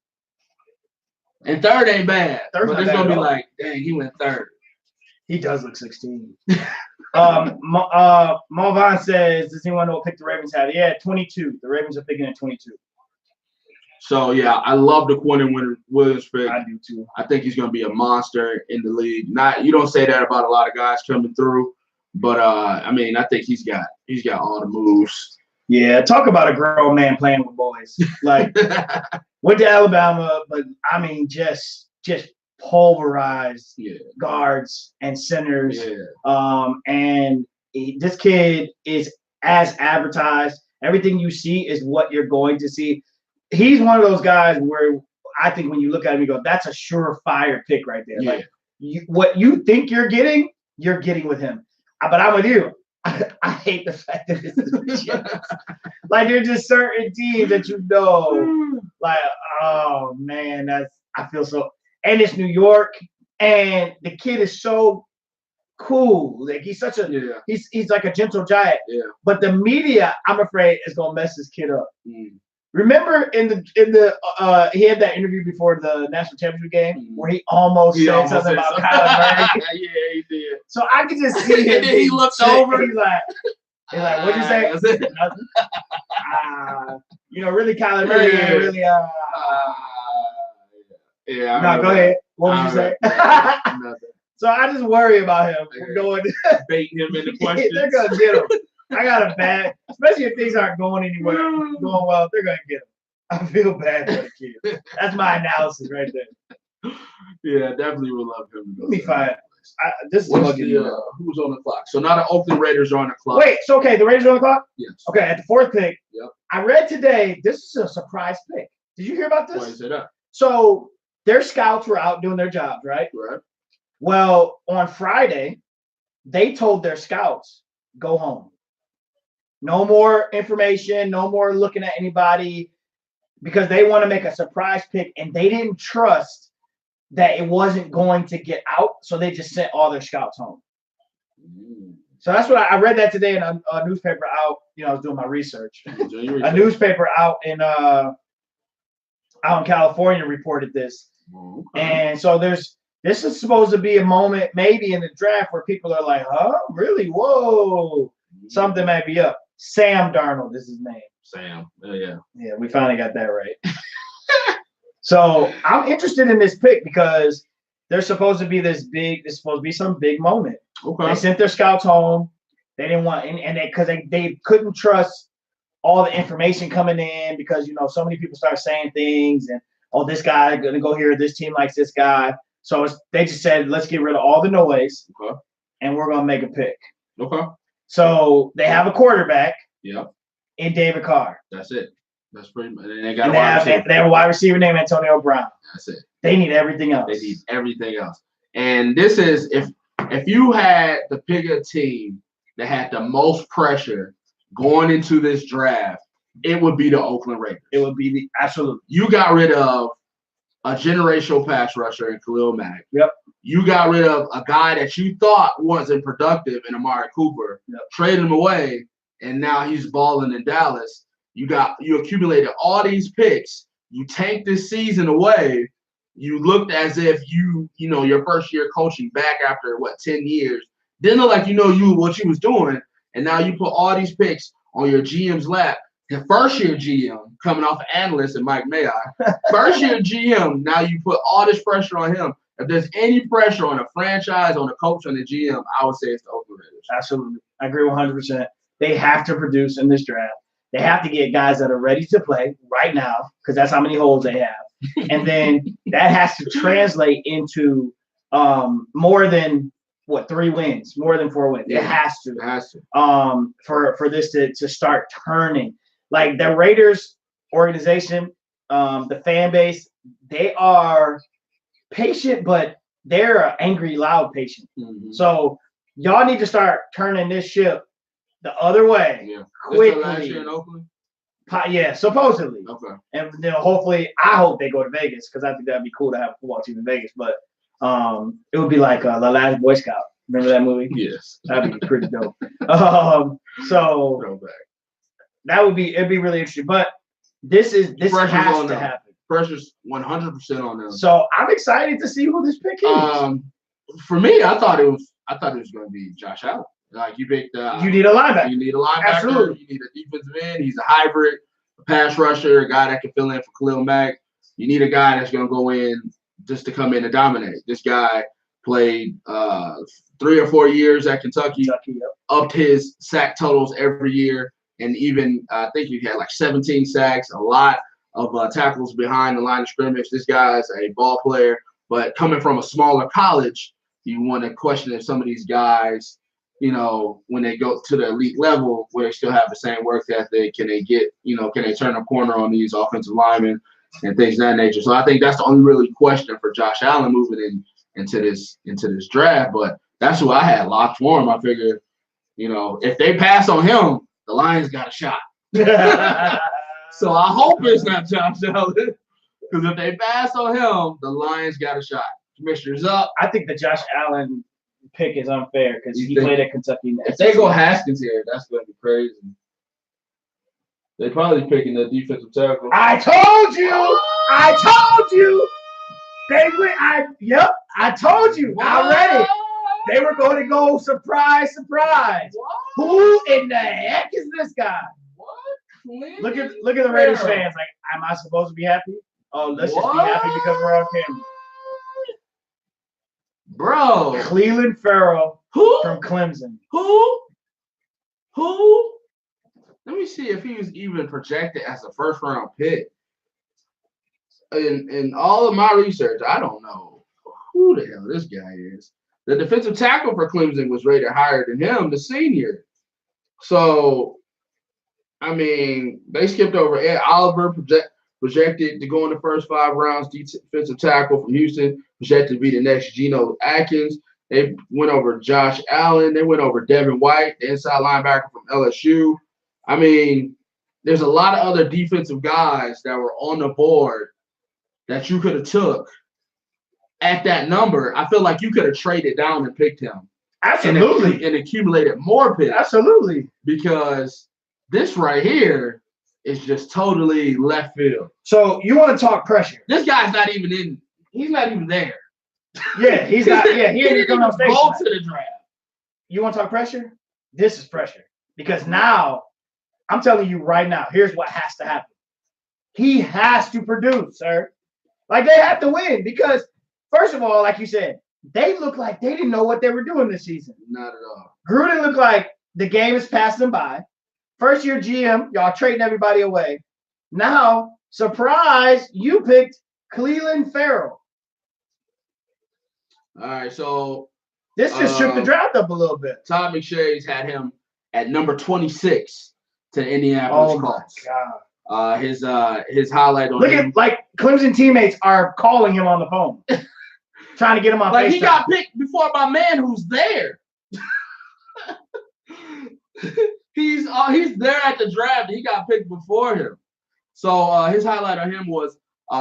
And third ain't bad. But it's going to be like, dang, he went third. He does look 16. Malvin says, does anyone know what pick the Ravens had? Yeah, 22. The Ravens are picking at 22. So, yeah, I love the Quentin Williams pick. I do, too. I think he's going to be a monster in the league. You don't say that about a lot of guys coming through. But, I mean, I think he's got all the moves. Yeah, talk about a grown man playing with boys. Like, went to Alabama, but I mean, just pulverized guards and centers. Yeah. And this kid is as advertised. Everything you see is what you're going to see. He's one of those guys where I think when you look at him, you go, "That's a surefire pick right there." Yeah. Like, what you think you're getting with him. But I'm with you. I hate the fact that it's the Jets. Like, there's just certain teams that you know, like, oh man, I feel so. And it's New York, and the kid is so cool. Like, he's such a he's like a gentle giant. Yeah. But the media, I'm afraid, is gonna mess this kid up. Remember in the he had that interview before the national championship game where he almost said something about Kyler Murray. Yeah, he did. So I could just see him. And then he looked over. He's like, what'd you say? Nothing. Really Kyler Murray ain't really yeah. No, go ahead. What would you say? Nothing. So I just worry about him going baiting him into questions. They're gonna get him. I got a bad, especially if things aren't going anywhere, going well. They're gonna get him. I feel bad for the kid. That's my analysis right there. Yeah, definitely would love him. Let me find. This is who's on the clock. So now the Oakland Raiders are on the clock. Wait, so okay, the Raiders are on the clock? Yes. Okay, at the fourth pick. Yep. I read today, this is a surprise pick. Did you hear about this? Why you say that? So their scouts were out doing their jobs, right? Right. Well, on Friday, they told their scouts, go home. No more information, no more looking at anybody, because they want to make a surprise pick, and they didn't trust that it wasn't going to get out, so they just sent all their scouts home. So that's what I read that today in a newspaper out. I was doing my research. A newspaper out in California reported this, and so this is supposed to be a moment maybe in the draft where people are like, huh, really? Whoa, something might be up. Sam Darnold is his name. Sam. Yeah. Yeah, we finally got that right. So I'm interested in this pick because there's supposed to be some big moment. Okay. They sent their scouts home. They didn't want, and they couldn't trust all the information coming in because so many people start saying things and this guy gonna go here. This team likes this guy. So they just said, let's get rid of all the noise, and we're gonna make a pick. Okay. So they have a quarterback. Yep. In David Carr. That's it. That's pretty much. And they have a wide receiver named Antonio Brown. That's it. They need everything else. They need everything else. And this is if you had to pick a team that had the most pressure going into this draft, it would be the Oakland Raiders. It would be absolutely. You got rid of a generational pass rusher in Khalil Mack. Yep. You got rid of a guy that you thought wasn't productive in Amari Cooper. Yep. Traded him away, and now he's balling in Dallas. You accumulated all these picks. You tanked this season away. You looked as if your first year coaching back after 10 years. Didn't look like what you was doing, and now you put all these picks on your GM's lap. The first year GM coming off analyst and Mike Mayock. First year GM, now you put all this pressure on him. If there's any pressure on a franchise, on a coach, on the GM, I would say it's the Oakland Raiders. Absolutely. I agree 100%. They have to produce in this draft. They have to get guys that are ready to play right now because that's how many holes they have. And then that has to translate into more than 3 wins, more than 4 wins. Yeah. It has to. It has to. For this to start turning. Like the Raiders organization, the fan base, they are patient, but they're an angry, loud patient. Mm-hmm. So y'all need to start turning this ship the other way quickly. Is the last year in Oakland? Yeah, supposedly. Okay. And hopefully, I hope they go to Vegas because I think that'd be cool to have a football team in Vegas. But it would be like The Last Boy Scout. Remember that movie? Yes. That'd be pretty dope. So it'd be really interesting. But this has to happen. Pressure's 100% on them. So I'm excited to see who this pick is. For me, I thought it was going to be Josh Allen. Like you picked. You need a linebacker. You need a linebacker. Absolutely. You need a defensive end. He's a hybrid, a pass rusher, a guy that can fill in for Khalil Mack. You need a guy that's going to go in just to come in and dominate. This guy played 3 or 4 years at Kentucky. Upped his sack totals every year, and even I think he had like 17 sacks, a lot of tackles behind the line of scrimmage. This guy's a ball player, but coming from a smaller college, you want to question if some of these guys, when they go to the elite level, where they still have the same work ethic, can they turn a corner on these offensive linemen and things of that nature. So I think that's the only really question for Josh Allen moving into this draft. But that's who I had locked for him. I figured, if they pass on him, the Lions got a shot. So I hope it's not Josh Allen, because if they pass on him, the Lions got a shot. Commissioner's up. I think the Josh Allen pick is unfair because he played at Kentucky. If they go Haskins here, that's going to be crazy. They probably picking the defensive tackle. I told you. I told you. They went. I told you. I read it. They were going to go surprise. What? Who in the heck is this guy? What? Look at the Raiders fans. Like, am I supposed to be happy? Oh, let's just be happy because we're on camera. Bro. Clelin Ferrell Who? from Clemson. Who? Let me see if he was even projected as a first-round pick. In all of my research, I don't know who the hell this guy is. The defensive tackle for Clemson was rated higher than him, the senior. So, I mean, they skipped over Ed Oliver, projected to go in the first 5 rounds. Defensive tackle from Houston, projected to be the next Geno Atkins. They went over Josh Allen. They went over Devin White, the inside linebacker from LSU. I mean, there's a lot of other defensive guys that were on the board that you could have took at that number. I feel like you could have traded down and picked him. Absolutely. And accumulated more picks. Absolutely. Because this right here is just totally left field. So you want to talk pressure? This guy's not even in. He's not even there. Yeah, he's not. Yeah, he ain't even coming on stage. go to the draft. You want to talk pressure? This is pressure because now I'm telling you right now. Here's what has to happen. He has to produce, sir. Like they have to win because first of all, like you said, they look like they didn't know what they were doing this season. Not at all. Gruden looked like the game is passing them by. First year GM, y'all trading everybody away. Now, surprise, you picked Clelin Ferrell. All right, so this just shook the draft up a little bit. Todd McShay's had him at number 26 to the Indianapolis Colts. Oh my God. His highlight on Look him. at like Clemson teammates are calling him on the phone, trying to get him on. Like FaceTime. he got picked before my man who's there. He's there at the draft. He got picked before him. So his highlight on him was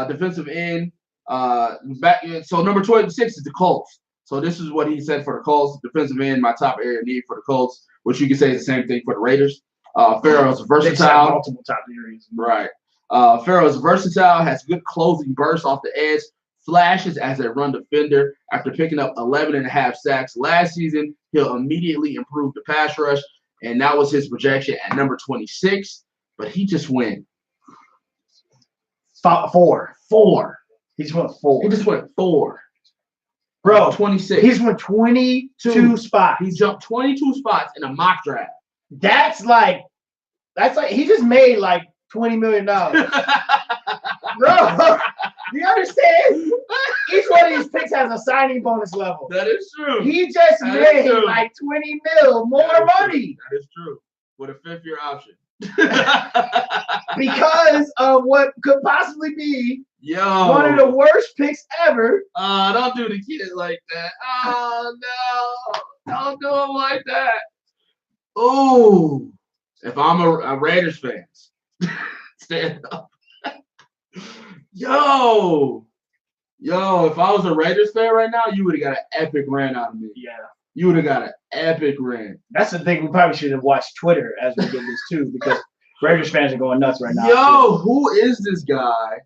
defensive end. So number 26 is the Colts. So this is what he said for the Colts. Defensive end, my top area of need for the Colts, which you can say is the same thing for the Raiders. Farrell's versatile. Multiple top areas. Right. Farrell's versatile, has good closing bursts off the edge, flashes as a run defender. After picking up 11.5 sacks last season, he'll immediately improve the pass rush. And that was his projection at number 26. But he just went 4. He just went 4. He just went 4. Bro, 26. He's went 22 spots. He jumped 22 spots in a mock draft. That's like he just made like $20 million. Bro, do you understand? Each one of these picks has a signing bonus level. That is true. He just made like 20 mil more money. That is true. With a 5th-year option. Because of what could possibly be one of the worst picks ever. Don't do the kid like that. Oh, no. Don't do him like that. Oh, if I'm a Raiders fan, stand up. Yo, if I was a Raiders fan right now, you would have got an epic rant out of me. Yeah. You would have got an epic rant. That's the thing. We probably should have watched Twitter as we did this too, because Raiders fans are going nuts right now. Yo, who is this guy?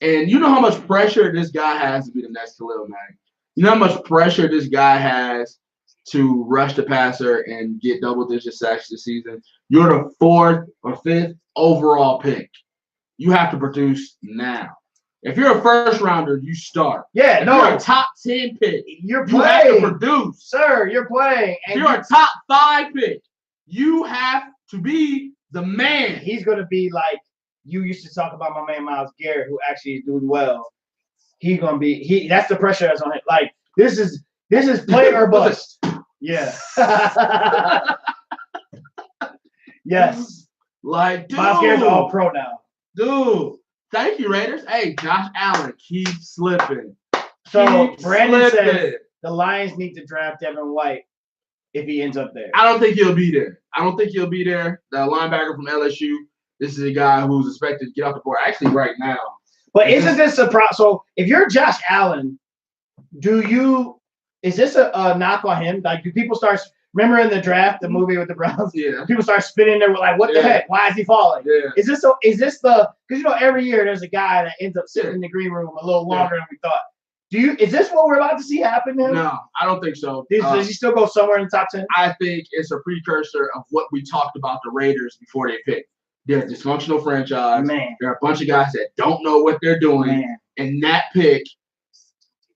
And you know how much pressure this guy has to be the next Khalil Mack. You know how much pressure this guy has to rush the passer and get double-digit sacks this season. You're the 4th or 5th overall pick. You have to produce now. If you're a first-rounder, you start. Yeah, if you're a top 10 pick, you're you playing. have to produce. Sir, you're playing. If you're a top 5 pick, you have to be the man. He's going to be like you used to talk about my man Myles Garrett, who actually is doing well. He's going to be – that's the pressure that's on him. Like, this is play or bust. Yeah. Yes. Like, dude. Myles Garrett's all pro now. Dude. Thank you, Raiders. Hey, Josh Allen, keep slipping. So Brandon says the Lions need to draft Devin White if he ends up there. I don't think he'll be there. The linebacker from LSU. This is a guy who's expected to get off the board actually right now. But isn't this a problem? So if you're Josh Allen, is this a knock on him? Like, do people start Remember in the draft, the movie with the Browns? Yeah. People start spinning there. We're like, what the heck? Why is he falling? Yeah. Is this because every year there's a guy that ends up sitting in the green room a little longer than we thought. Is this what we're about to see happen now? No, I don't think so. Does he still go somewhere in the top 10? I think it's a precursor of what we talked about the Raiders before they picked. They're a dysfunctional franchise. Man. There are a bunch of guys that don't know what they're doing. Man. And that pick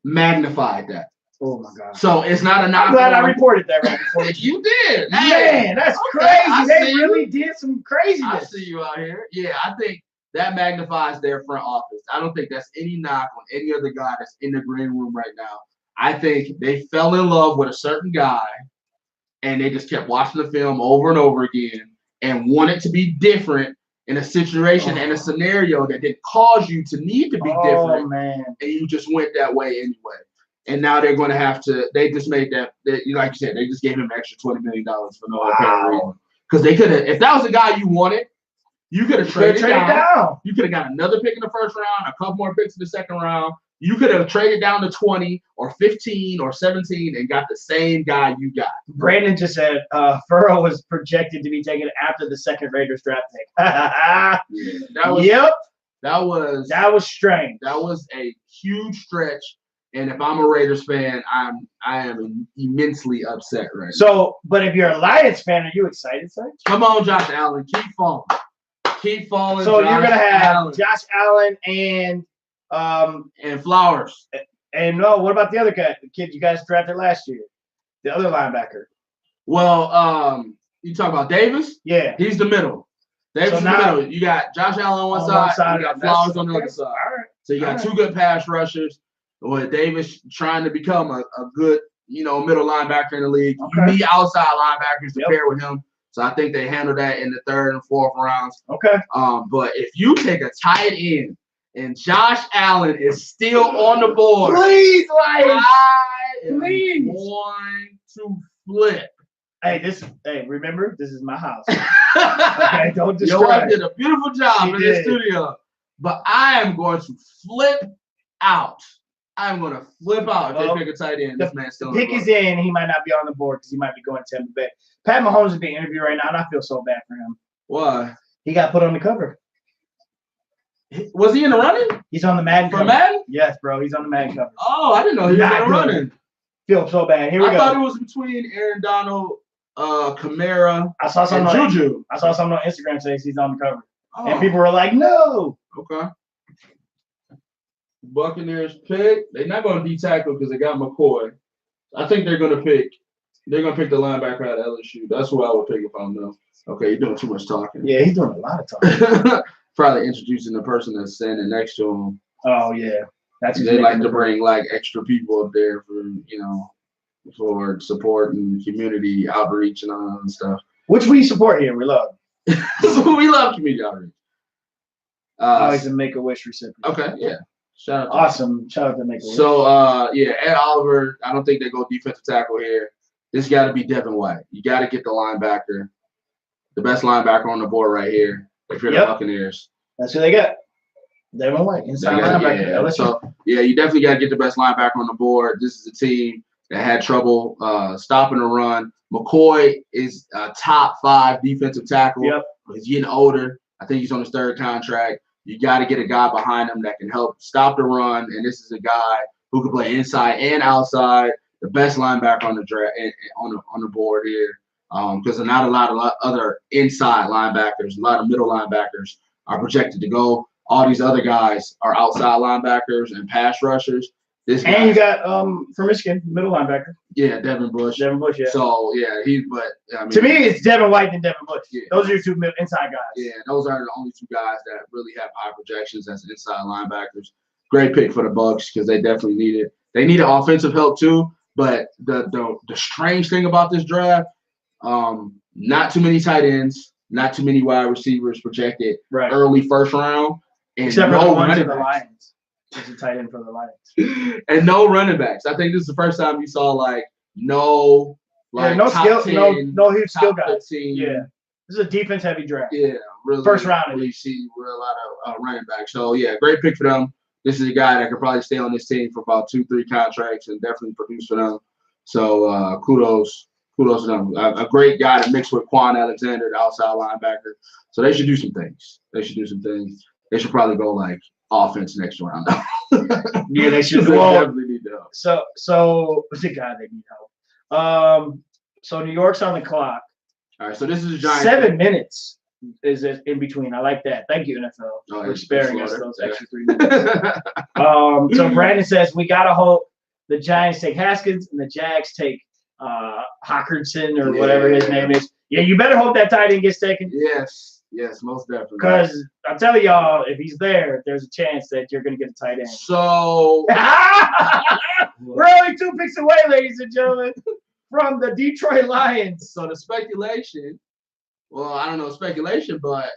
magnified that. Oh, my God. So it's not a knock. I'm glad I reported that right before. You did. Man, that's crazy. They really did some craziness. I see you out here. Yeah, I think that magnifies their front office. I don't think that's any knock on any other guy that's in the green room right now. I think they fell in love with a certain guy, and they just kept watching the film over and over again and wanted to be different in a situation and a scenario that didn't cause you to need to be different. Man. And you just went that way anyway. And now they're going to have to – they just made that – like you said, they just gave him an extra $20 million for no apparent reason. Because they could have – if that was the guy you wanted, you could have traded down. You could have got another pick in the first round, a couple more picks in the second round. You could have traded down to 20 or 15 or 17 and got the same guy you got. Brandon just said Furrow was projected to be taken after the second Raiders draft pick. That was strange. That was a huge stretch. And if I'm a Raiders fan, I am immensely upset right now. So, but if you're a Lions fan, are you excited, sir? Come on, Josh Allen. Keep falling. Keep falling. So you're going to have Josh Allen and Flowers. And no, what about the other guy, the kid you guys drafted last year? The other linebacker. Well, you talk about Davis? Yeah. He's the middle. Davis is the middle. You got Josh Allen on one side, you got Flowers on the other side. All right. So you got two good pass rushers. With Davis trying to become a good, middle linebacker in the league. Okay. You need outside linebackers to pair with him. So I think they handle that in the third and fourth rounds. Okay. But if you take a tight end and Josh Allen is still on the board, please, I am going to flip. Hey, remember, this is my house. Okay, don't distract. Your wife did a beautiful job in the studio. But I am going to flip out. I'm going to flip out if they pick a tight end. This man's still pick is in. He might not be on the board because he might be going to Tampa Bay. Pat Mahomes is being interviewed right now, and I feel so bad for him. Why? He got put on the cover. Was he in the running? He's on the Madden cover. For Madden? Yes, bro. He's on the Madden cover. Oh, I didn't know he was in the running. Feel so bad. Here we go. I thought it was between Aaron Donald, Kamara, I saw something and Juju. I saw something on Instagram saying he's on the cover. Oh. And people were like, no. Okay. Buccaneers pick. They're not going to de-tackle because they got McCoy. I think they're going to pick the linebacker out of LSU. That's who I would pick if I'm them. Okay, you're doing too much talking. Yeah, he's doing a lot of talking. Probably introducing the person that's standing next to him. Oh, yeah. They like to bring extra people up there for support and community outreach and all that stuff. Which we support here. We love. We love community outreach. Always a Make-A-Wish recipient. Okay, yeah. Shout out. Awesome. Shout out to Make-A-Wish. So, Ed Oliver, I don't think they go defensive tackle here. This got to be Devin White. You got to get the linebacker, the best linebacker on the board right here if you're the Buccaneers. That's who they got. Devin White, inside linebacker. Yeah. So, you definitely got to get the best linebacker on the board. This is a team that had trouble stopping the run. McCoy is a top 5 defensive tackle. Yep. He's getting older. I think he's on his 3rd contract. You got to get a guy behind him that can help stop the run, and this is a guy who can play inside and outside. The best linebacker on the draft on the board here, because not a lot of other inside linebackers, a lot of middle linebackers are projected to go. All these other guys are outside linebackers and pass rushers. And you got from Michigan, middle linebacker. Yeah, Devin Bush. Yeah. So to me, it's Devin White and Devin Bush. Yeah. Those are your 2 inside guys. Yeah, those are the only 2 guys that really have high projections as inside linebackers. Great pick for the Bucs because they definitely need it. They need offensive help too. But the strange thing about this draft, not too many tight ends, not too many wide receivers projected early first round, and except for the ones in the Lions. There's a tight end for the Lions. And no running backs. I think this is the first time you saw no skill, 10, no huge skill guys. 15. Yeah, this is a defense heavy draft. Yeah, really. First round, really see a lot of running backs. So great pick for them. This is a guy that could probably stay on this team for about 2-3 contracts and definitely produce for them. So kudos kudos to them. A great guy to mix with Quan Alexander, the outside linebacker. So they should do some things. They should probably go like offense next round. Yeah, they should. They definitely need help. So what's the guy they need help? So New York's on the clock. All right, so this is a Giants. 7 minutes is in between. I like that. Thank you, NFL, for sparing us those extra 3 minutes. So Brandon says we gotta hope the Giants take Haskins and the Jags take Hockenson or whatever his name is. Yeah, you better hope that tight end gets taken. Yes, most definitely. Because I'm telling y'all, if he's there, there's a chance that you're gonna get a tight end. So we're only 2 picks away, ladies and gentlemen, from the Detroit Lions. So the speculation. Well, I don't know speculation, but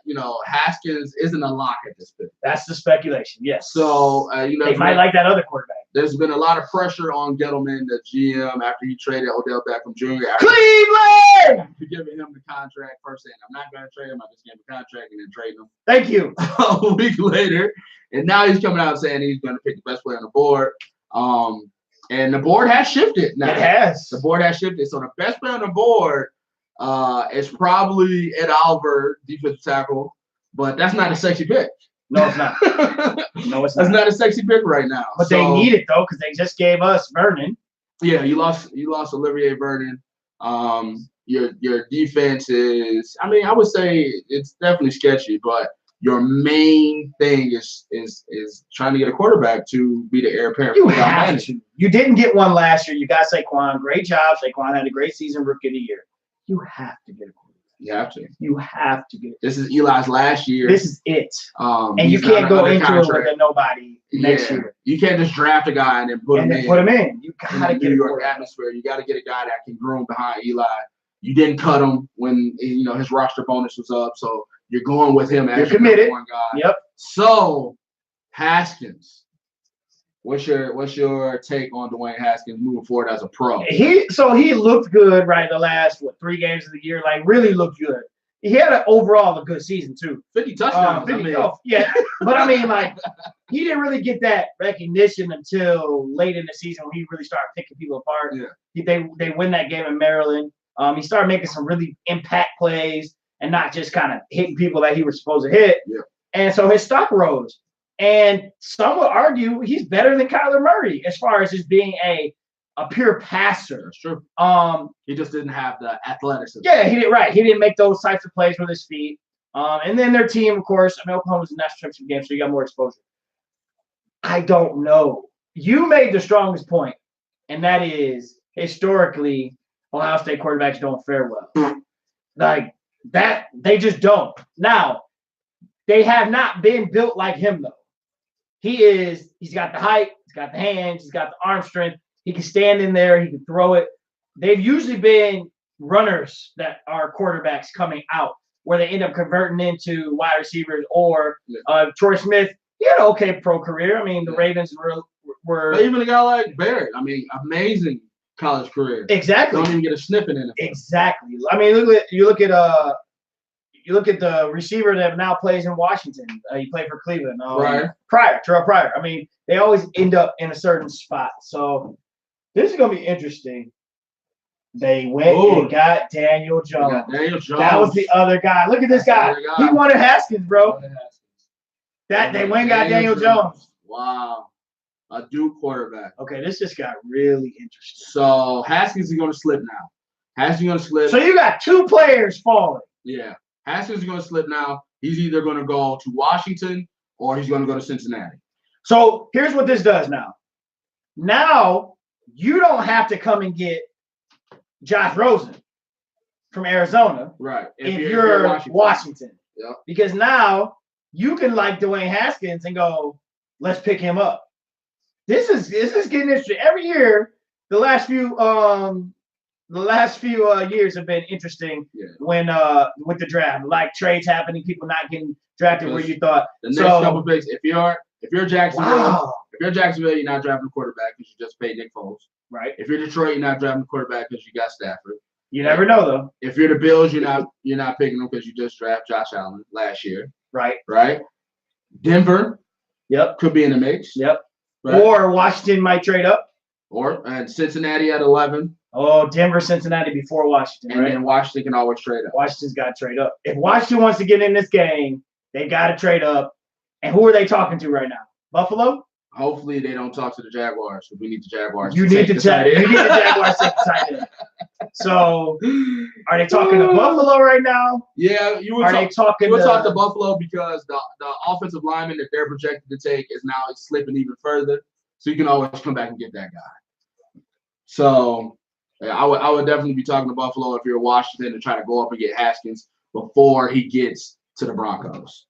Haskins isn't a lock at this point. That's the speculation, yes. So they might like that other quarterback. There's been a lot of pressure on Gettleman, the GM, after he traded Odell Beckham Jr. Cleveland! For giving him the contract first, saying I'm not going to trade him. I just gave him the contract and then trade him. Thank you. A week later, and now he's coming out saying he's going to pick the best player on the board. And the board has shifted now. It has. The board has shifted. So the best player on the board is probably Ed Oliver, defensive tackle, but that's not a sexy pick. No, it's not. No, it's not. That's not a sexy pick right now. But they need it though, because they just gave us Vernon. Yeah, you lost Olivier Vernon. Your defense is, I would say it's definitely sketchy, but your main thing is trying to get a quarterback to be the heir apparent. You have to. You didn't get one last year. You got Saquon. Great job. Saquon had a great season, rookie of the year. You have to get a quarterback. You have to. You have to get it. This is Eli's last year. This is it. And you can't go into it with a nobody next year. You can't just draft a guy and then put him in. You gotta get a New York atmosphere. You gotta get a guy that can groom behind Eli. You didn't cut him when his roster bonus was up, so you're going with him as you're committed. One guy. Yep. So Haskins. What's your take on Dwayne Haskins moving forward as a pro? He looked good the last 3 games of the year, really looked good. He had a good season too. 50 touchdowns. Yeah, but he didn't really get that recognition until late in the season when he really started picking people apart. Yeah. They win that game in Maryland. He started making some really impact plays and not just kind of hitting people that he was supposed to hit. Yeah. And so his stock rose. And some would argue he's better than Kyler Murray as far as just being a pure passer. That's true. He just didn't have the athleticism. Yeah, he didn't make those types of plays with his feet. And then their team, of course, Oklahoma's a national championship game, so you got more exposure. I don't know. You made the strongest point, and that is historically Ohio State quarterbacks don't fare well. Like that, they just don't. Now, they have not been built like him though. He's got the height, he's got the hands, he's got the arm strength. He can stand in there, he can throw it. They've usually been runners that are quarterbacks coming out where they end up converting into wide receivers or Troy Smith. He had an okay pro career. The Ravens were even a guy like Barrett. Amazing college career. Exactly. Don't even get a sniff in it. Exactly. You look at the receiver that now plays in Washington. He played for Cleveland. Terrell Pryor. They always end up in a certain spot. So this is gonna be interesting. They went and got Daniel Jones. That was the other guy. Look at this guy. He wanted Haskins, bro. They went and got Daniel Jones. Wow. A Duke quarterback. Okay, this just got really interesting. So Haskins is gonna slip now. So you got 2 players falling. Yeah. Haskins is going to slip now. He's either going to go to Washington or he's going to go to Cincinnati. So here's what this does now. Now you don't have to come and get Josh Rosen from Arizona. Right. If you're Washington. Yep. Because now you can like Dwayne Haskins and go, let's pick him up. This is getting interesting. Every year, the last few years have been interesting when with the draft, like trades happening, people not getting drafted where you thought. The next couple of picks, if you're Jacksonville, you're not drafting a quarterback because you just paid Nick Foles. Right. If you're Detroit, you're not drafting a quarterback because you got Stafford. You never know though. If you're the Bills, you're not picking them because you just drafted Josh Allen last year. Right. Right. Denver. Yep. Could be in the mix. Yep. Right? Or Washington might trade up. And Cincinnati at 11. Oh, Denver, Cincinnati before Washington, and right? then Washington can always trade up. Washington's got to trade up. If Washington wants to get in this game, they got to trade up. And who are they talking to right now? Buffalo? Hopefully they don't talk to the Jaguars. We need the Jaguars. You need the Jaguars to take the tight end. So, are they talking to Buffalo right now? Yeah, you would talk to Buffalo because the offensive lineman that they're projected to take is now slipping even further. So you can always come back and get that guy. So yeah, I would definitely be talking to Buffalo if you're Washington to try to go up and get Haskins before he gets to the Broncos.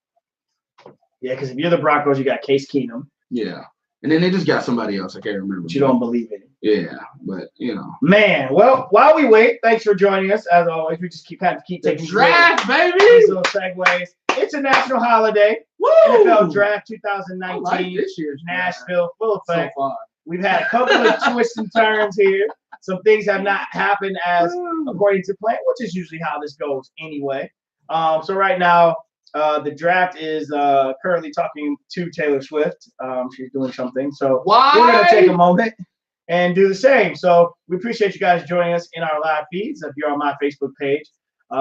Yeah, because if you're the Broncos, you got Case Keenum. Yeah. And then they just got somebody else. I can't remember. But you don't believe in it. Yeah, but you know. Man, well, while we wait, thanks for joining us. As always, we just keep taking draft, baby. These little segues. It's a national holiday. Woo! NFL Draft 2019. I like this year's Nashville, full effect. So far. We've had a couple of twists and turns here. Some things have not happened as according to plan, which is usually how this goes anyway. So right now, the draft is currently talking to Taylor Swift. She's doing something. So we're going to take a moment and do the same. So we appreciate you guys joining us in our live feeds. If you're on my Facebook page,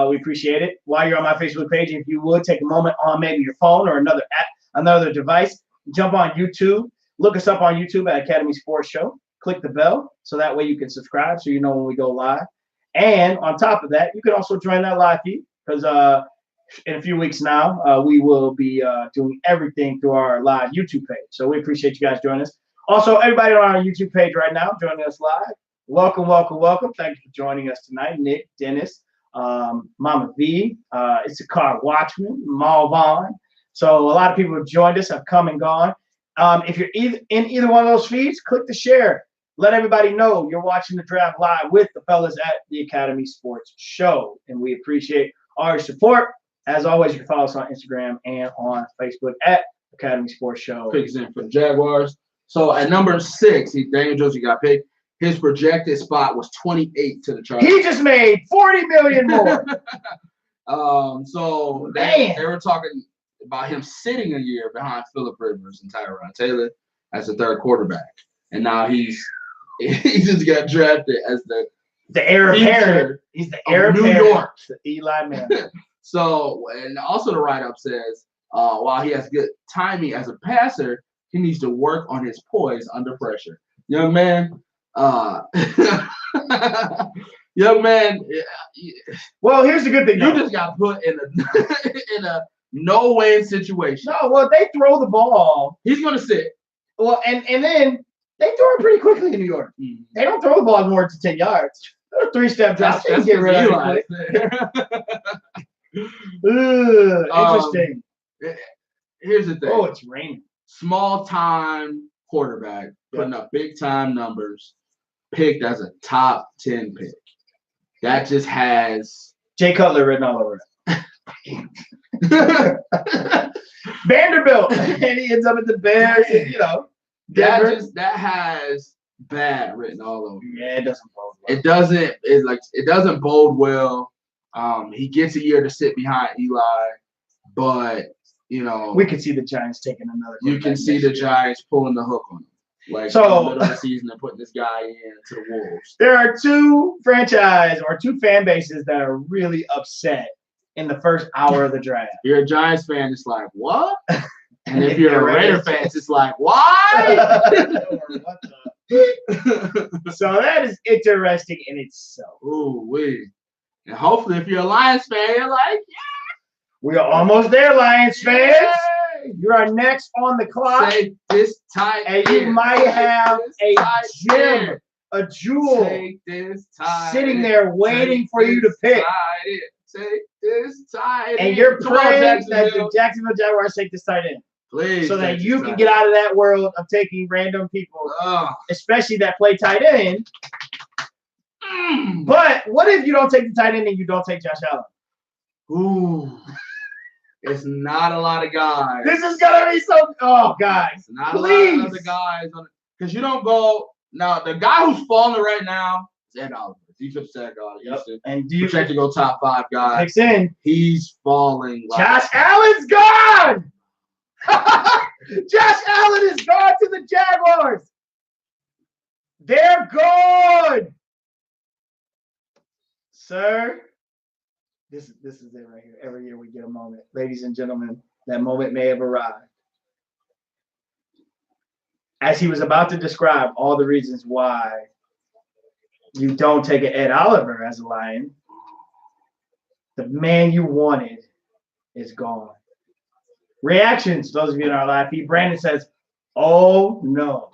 we appreciate it. While you're on my Facebook page, if you would take a moment on maybe your phone or another app, another device, jump on YouTube. Look us up on YouTube at Academy Sports Show. Click the bell so that way you can subscribe so you know when we go live. And on top of that, you can also join that live feed because in a few weeks now, we will be doing everything through our live YouTube page. So we appreciate you guys joining us. Also, everybody on our YouTube page right now joining us live, welcome, welcome, welcome. Thank you for joining us tonight. Nick, Dennis, Mama V, Issachar Watchman, Mal Vaughn. So a lot of people have joined us, have come and gone. If you're in either one of those feeds, click the share. Let everybody know you're watching the draft live with the fellas at the Academy Sports Show. And we appreciate all your support. As always, you can follow us on Instagram and on Facebook at Academy Sports Show. Picks in for the Jaguars. So at number 6, Daniel Jones got picked. His projected spot was 28 to the Chargers. He just made $40 million more. So they were talking about him sitting a year behind Phillip Rivers and Tyrod Taylor as the third quarterback, and now he just got drafted as the heir apparent. He's the heir apparent. New York, Eli Manning. So, and also the write-up says, while he has good timing as a passer, he needs to work on his poise under pressure. Young man, Well, here's the good thing. You just got put in a no-win situation. No, well, they throw the ball. He's gonna sit. Well, and then they throw it pretty quickly in New York. Mm-hmm. They don't throw the ball more than 10 yards. They're a 3-step drop. They get rid of it. Interesting. Here's the thing. Oh, it's raining. Small-time quarterback putting up big-time numbers, picked as a top 10 pick. That just has Jay Cutler written all over it. Vanderbilt, and he ends up at the Bears. And, you know, that has bad written all over. Yeah, it doesn't bode well. It doesn't bode well. He gets a year to sit behind Eli, but you know we can see the Giants taking another. You can see the Giants pulling the hook on him. Like in the middle of the season and putting this guy into the Wolves. There are two fan bases that are really upset in the first hour of the draft. You're a Giants fan, it's like, what? And if you're a Raider fan, it's like, why? So that is interesting in itself. Ooh, wee. And hopefully if you're a Lions fan, you're like, yeah. We are almost there, Lions fans. Yay! You are next on the clock. Take this tight and you might have a gem, a jewel sitting there waiting for you to pick. Take this tight and you're praying that the Jacksonville Jaguars take this tight end. Please. So that you can get out of that world of taking random people, especially that play tight end. But what if you don't take the tight end and you don't take Josh Allen? Ooh. It's not a lot of guys. This is gonna be so. Oh, guys, it's not a lot of other guys on it because you don't go now. The guy who's falling right now is Ed Oliver, defensive tackle out of Houston, and do you project to go top 5 guy? Picks in. He's falling. Josh Allen's gone. Josh Allen is gone to the Jaguars. They're gone. Sir, this is it right here. Every year we get a moment. Ladies and gentlemen, that moment may have arrived. As he was about to describe all the reasons why you don't take an Ed Oliver as a Lion, the man you wanted is gone. Reactions, those of you in our live feed. Brandon says, oh no.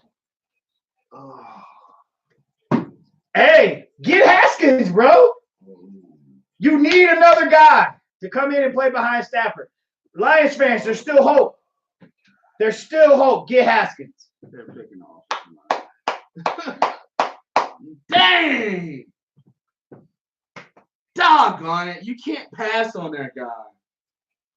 Hey, get Haskins, bro. You need another guy to come in and play behind Stafford. Lions fans, there's still hope. There's still hope. Get Haskins. They're picking off. Dang! Doggone it. You can't pass on that guy.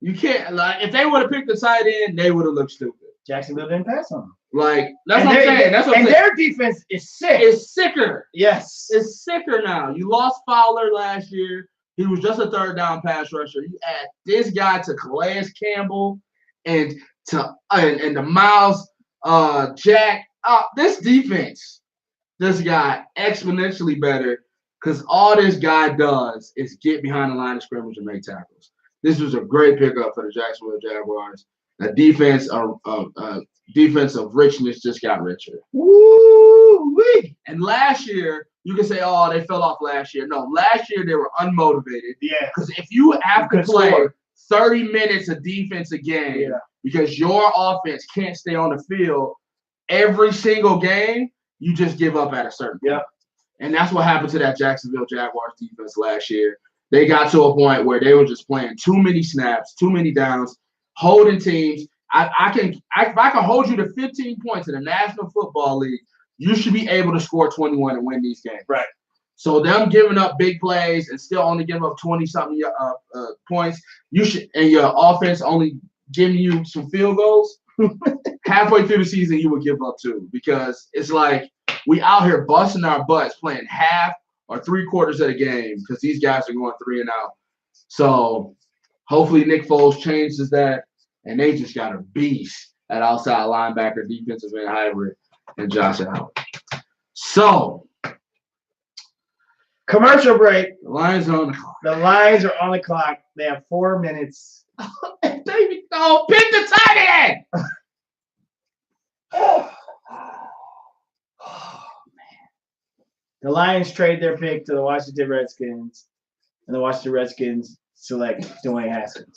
You can't, like, if they would have picked the tight end, they would have looked stupid. Jacksonville didn't pass on him. Like, that's what I'm saying. That's what I'm saying. Their defense is sick. It's sicker. Yes. It's sicker now. You lost Fowler last year. He was just a third down pass rusher. You add this guy to Calais Campbell and to Miles Jack. This defense just got exponentially better because all this guy does is get behind the line of scrimmage and make tackles. This was a great pickup for the Jacksonville Jaguars. The defense of richness just got richer. Woo-wee. And last year, you can say, oh, they fell off last year. No, last year they were unmotivated. Yeah. Because if you have to play 30 minutes of defense a game because your offense can't stay on the field every single game, you just give up at a certain point. And that's what happened to that Jacksonville Jaguars defense last year. They got to a point where they were just playing too many snaps, too many downs, holding teams. If I can hold you to 15 points in the National Football League, you should be able to score 21 and win these games. Right. So them giving up big plays and still only giving up 20-something points, you should, and your offense only giving you some field goals, halfway through the season you would give up too, because it's like we out here busting our butts playing half or 3/4 of the game because these guys are going 3 and out. So hopefully Nick Foles changes that, and they just got a beast at outside linebacker, defensive end hybrid, and Josh Allen. So commercial break. The Lions are on the clock. The Lions are on the clock. They have 4 minutes. Pick the tight end. The Lions trade their pick to the Washington Redskins, and the Washington Redskins select Dwayne Haskins.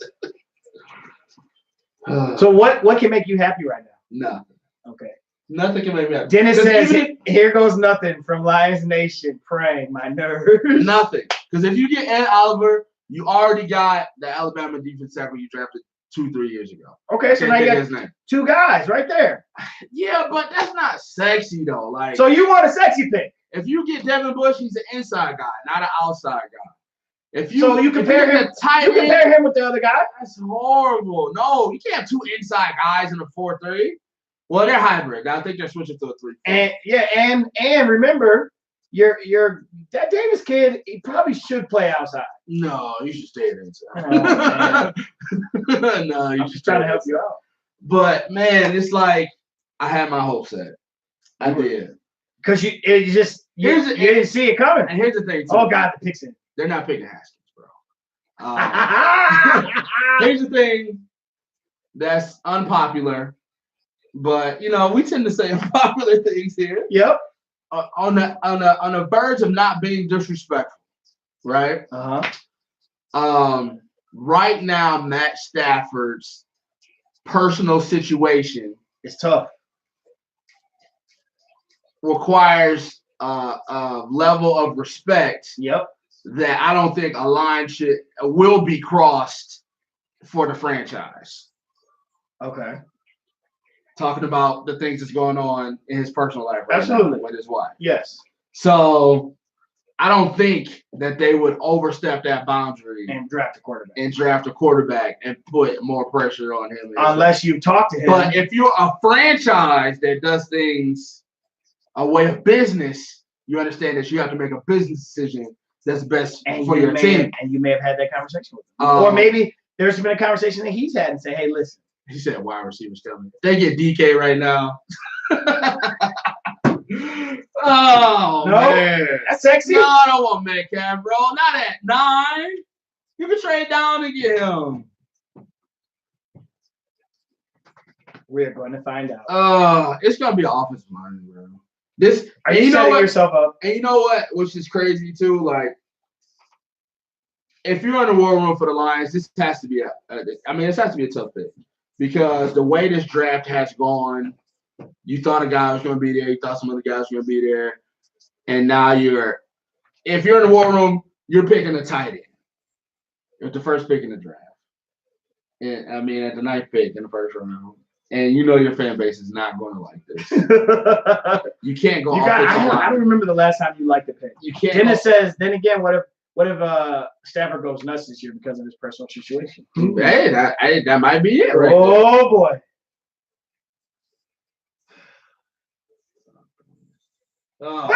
So what can make you happy right now? Nothing. Okay. Nothing can make me happy. Dennis says, here goes nothing from Lions Nation, praying my nerves. Nothing. Because if you get Ed Oliver, you already got the Alabama defense tackle you drafted 2-3 years ago. Okay, so now you got 2 guys right there. Yeah, but that's not sexy though. Like, so you want a sexy pick? If you get Devin Bush, he's an inside guy, not an outside guy. So you compare him with the other guy? That's horrible. No, you can't have 2 inside guys in a 4-3. Well, they're hybrid. I think they're switching to a 3. And remember, that Davis kid, he probably should play outside. No, you should stay inside. Oh, no, you I'm should just trying to help you out. But man, it's like I had my hopes set. I did. Because you didn't see it coming. And here's the thing, too. Oh God, the picks in. They're not picking Haskins, bro. Here's the thing that's unpopular, but we tend to say unpopular things here. Yep. On the verge of not being disrespectful, right? Right now, Matt Stafford's personal situation is tough. Requires a level of respect. Yep. That I don't think a line will be crossed for the franchise. Okay. Talking about the things that's going on in his personal life right Absolutely. now with his wife. Yes. So I don't think that they would overstep that boundary and draft a quarterback and put more pressure on him. Unless you talk to him. But if you're a franchise that does things a way of business, you understand that you have to make a business decision that's best for your team. And you may have had that conversation with him. Or maybe there's been a conversation that he's had and say, hey, listen. He said wide receivers tell me. They get DK right now. Oh, No? man. That's sexy. No, I don't want Metcalf, bro. Not at 9. You can trade down and get him. We're going to find out. It's gonna be an offensive line, bro. Are you setting yourself up? And you know what? Which is crazy too. Like, if you're in the war room for the Lions, this has to be this has to be a tough pick because the way this draft has gone, you thought a guy was going to be there, you thought some other guys were going to be there, and now if you're in the war room, you're picking a tight end. You're the first pick in the draft, and at the 9th pick in the first round. And you know your fan base is not going to like this. You can't go. I don't remember the last time you liked the pick. You can't. Dennis says, then again, what if Stafford goes nuts this year because of his personal situation? Hey, that might be it. Right oh boy. Oh.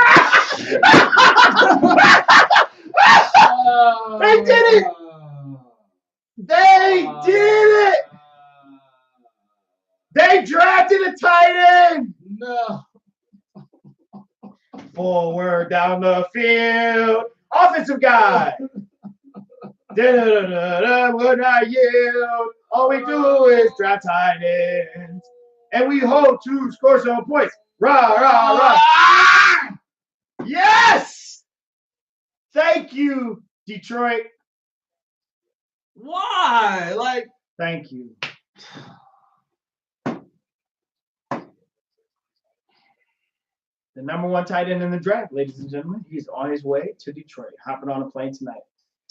They did it! They did it! They drafted a tight end! No. Forward down the field. Offensive guy. We're not yield. All we do is draft tight ends. And we hope to score some points. Rah, rah, rah. Yes! Thank you, Detroit. Why? Thank you. The number 1 tight end in the draft, ladies and gentlemen. He's on his way to Detroit, hopping on a plane tonight.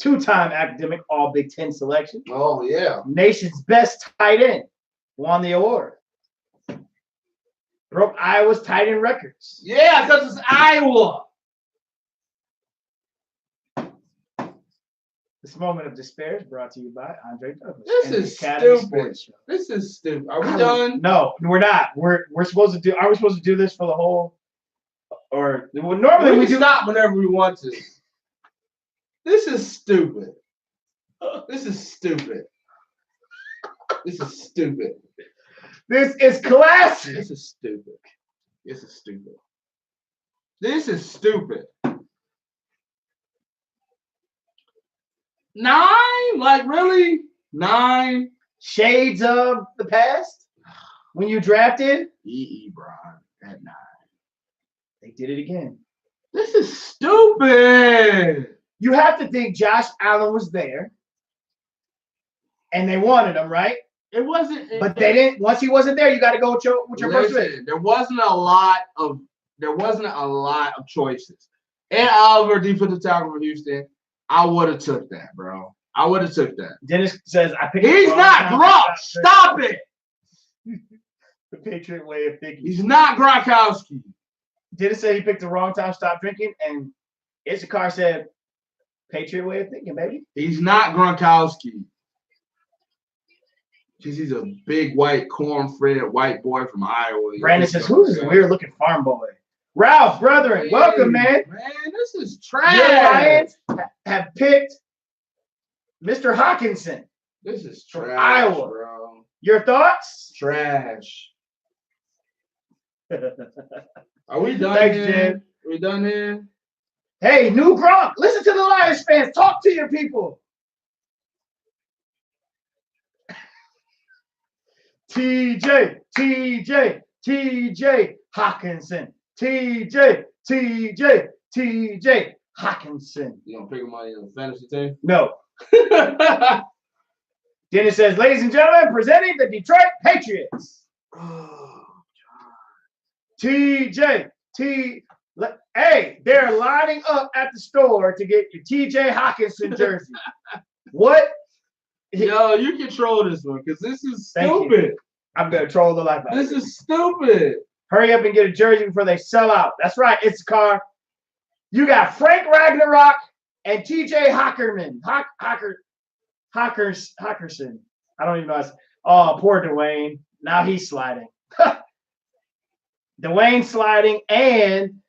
2-time academic All Big Ten selection. Oh, yeah. Nation's best tight end. Won the award. Broke Iowa's tight end records. Yeah, because it's Iowa. This moment of despair is brought to you by Andre Douglas. This is stupid. This is stupid. Are we done? No, we're not. We're supposed to do. Are we supposed to do this for the whole? Or normally we do. Stop whenever we want to. This is stupid. This is stupid. This is stupid. This is classic. This is stupid. This is stupid. This is stupid. 9? Really? 9? Shades of the past when you drafted Brown at 9. They did it again. This is stupid. You have to think Josh Allen was there, and they wanted him, right? It wasn't. But they didn't. Once he wasn't there, you got to go with your first pick. There wasn't a lot of choices. And Oliver, defensive tackle for Houston, I would have took that, bro. I would have took that. Dennis says, "I picked." He's not Gronk. Stop it. The Patriot way of thinking. He's not Gronkowski. Dennis said he picked the wrong time to stop drinking, and Issachar said, "Patriot way of thinking, baby." He's not Gronkowski. He's a big white corn-fed white boy from Iowa. Brandon says, "Who's this weird-looking farm boy?" Ralph, brethren, welcome, man. Man, this is trash. Your Lions have picked Mr. Hawkinson. This is trash, from Iowa. bro. Your thoughts? Trash. Are we done Thanks, here? Jen. We done here? Hey, new Gronk. Listen to the Lions fans. Talk to your people. TJ Hawkinson. TJ Hawkinson. You gonna pick him on your fantasy team? No. Dennis says, ladies and gentlemen, presenting the Detroit Patriots. Oh, TJ. Hey, they're lining up at the store to get your TJ Hawkinson jersey. What? Yo, you control this one because this is stupid. I'm going to troll the life out of This is stupid. Hurry up and get a jersey before they sell out. That's right. It's a car. You got Frank Ragnarok and TJ Hockerman. Hockerson. I don't even know. Oh, poor Dwayne. Now he's sliding. Dwayne sliding, and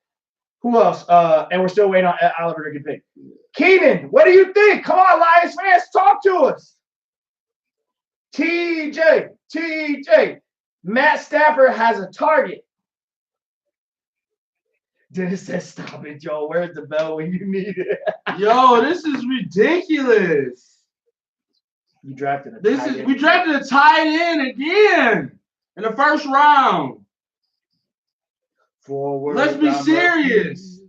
who else? And we're still waiting on Oliver to get picked. Keenan, what do you think? Come on, Lions fans, talk to us. TJ. Matt Stafford has a target. Dennis said, "Stop it, Joe. Where's the bell when you need it?" Yo, this is ridiculous. You drafted a This is we drafted a tight end again in the first round. Forward. Let's be serious.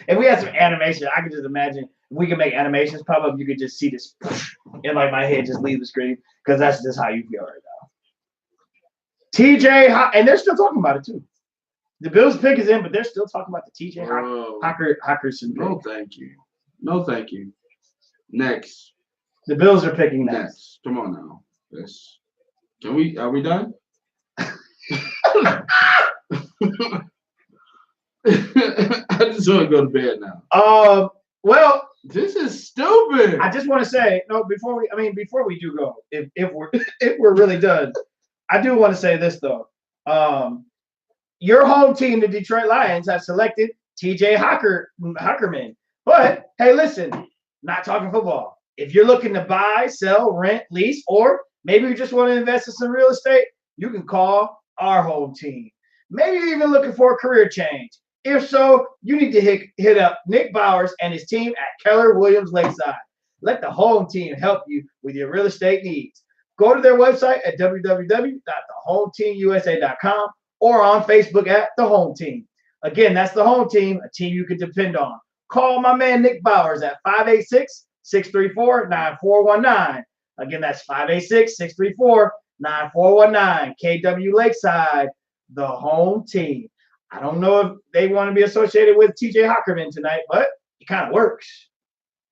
If we had some animation, I could just imagine if we could make animations pop up. You could just see this, and like my head just leave the screen because that's just how you feel right now. TJ, and they're still talking about it too. The Bills pick is in, but they're still talking about the TJ Hockenson. No, thank you. No, thank you. Next. The Bills are picking next. Come on now. Yes. Are we done? I just want to go to bed now. Well, this is stupid. I just want to say before we do go, if we're really done, I do want to say this though. Your home team, the Detroit Lions, have selected TJ Hockenson. But hey, listen, not talking football. If you're looking to buy, sell, rent, lease, or maybe you just want to invest in some real estate, you can call our home team. Maybe you're even looking for a career change. If so, you need to hit up Nick Bowers and his team at Keller Williams Lakeside. Let the home team help you with your real estate needs. Go to their website at www.thehometeamusa.com or on Facebook at The Home Team. Again, that's The Home Team, a team you can depend on. Call my man Nick Bowers at 586-634-9419. Again, that's 586-634-9419. KW Lakeside, The Home Team. I don't know if they want to be associated with TJ Hockenson tonight, but it kind of works.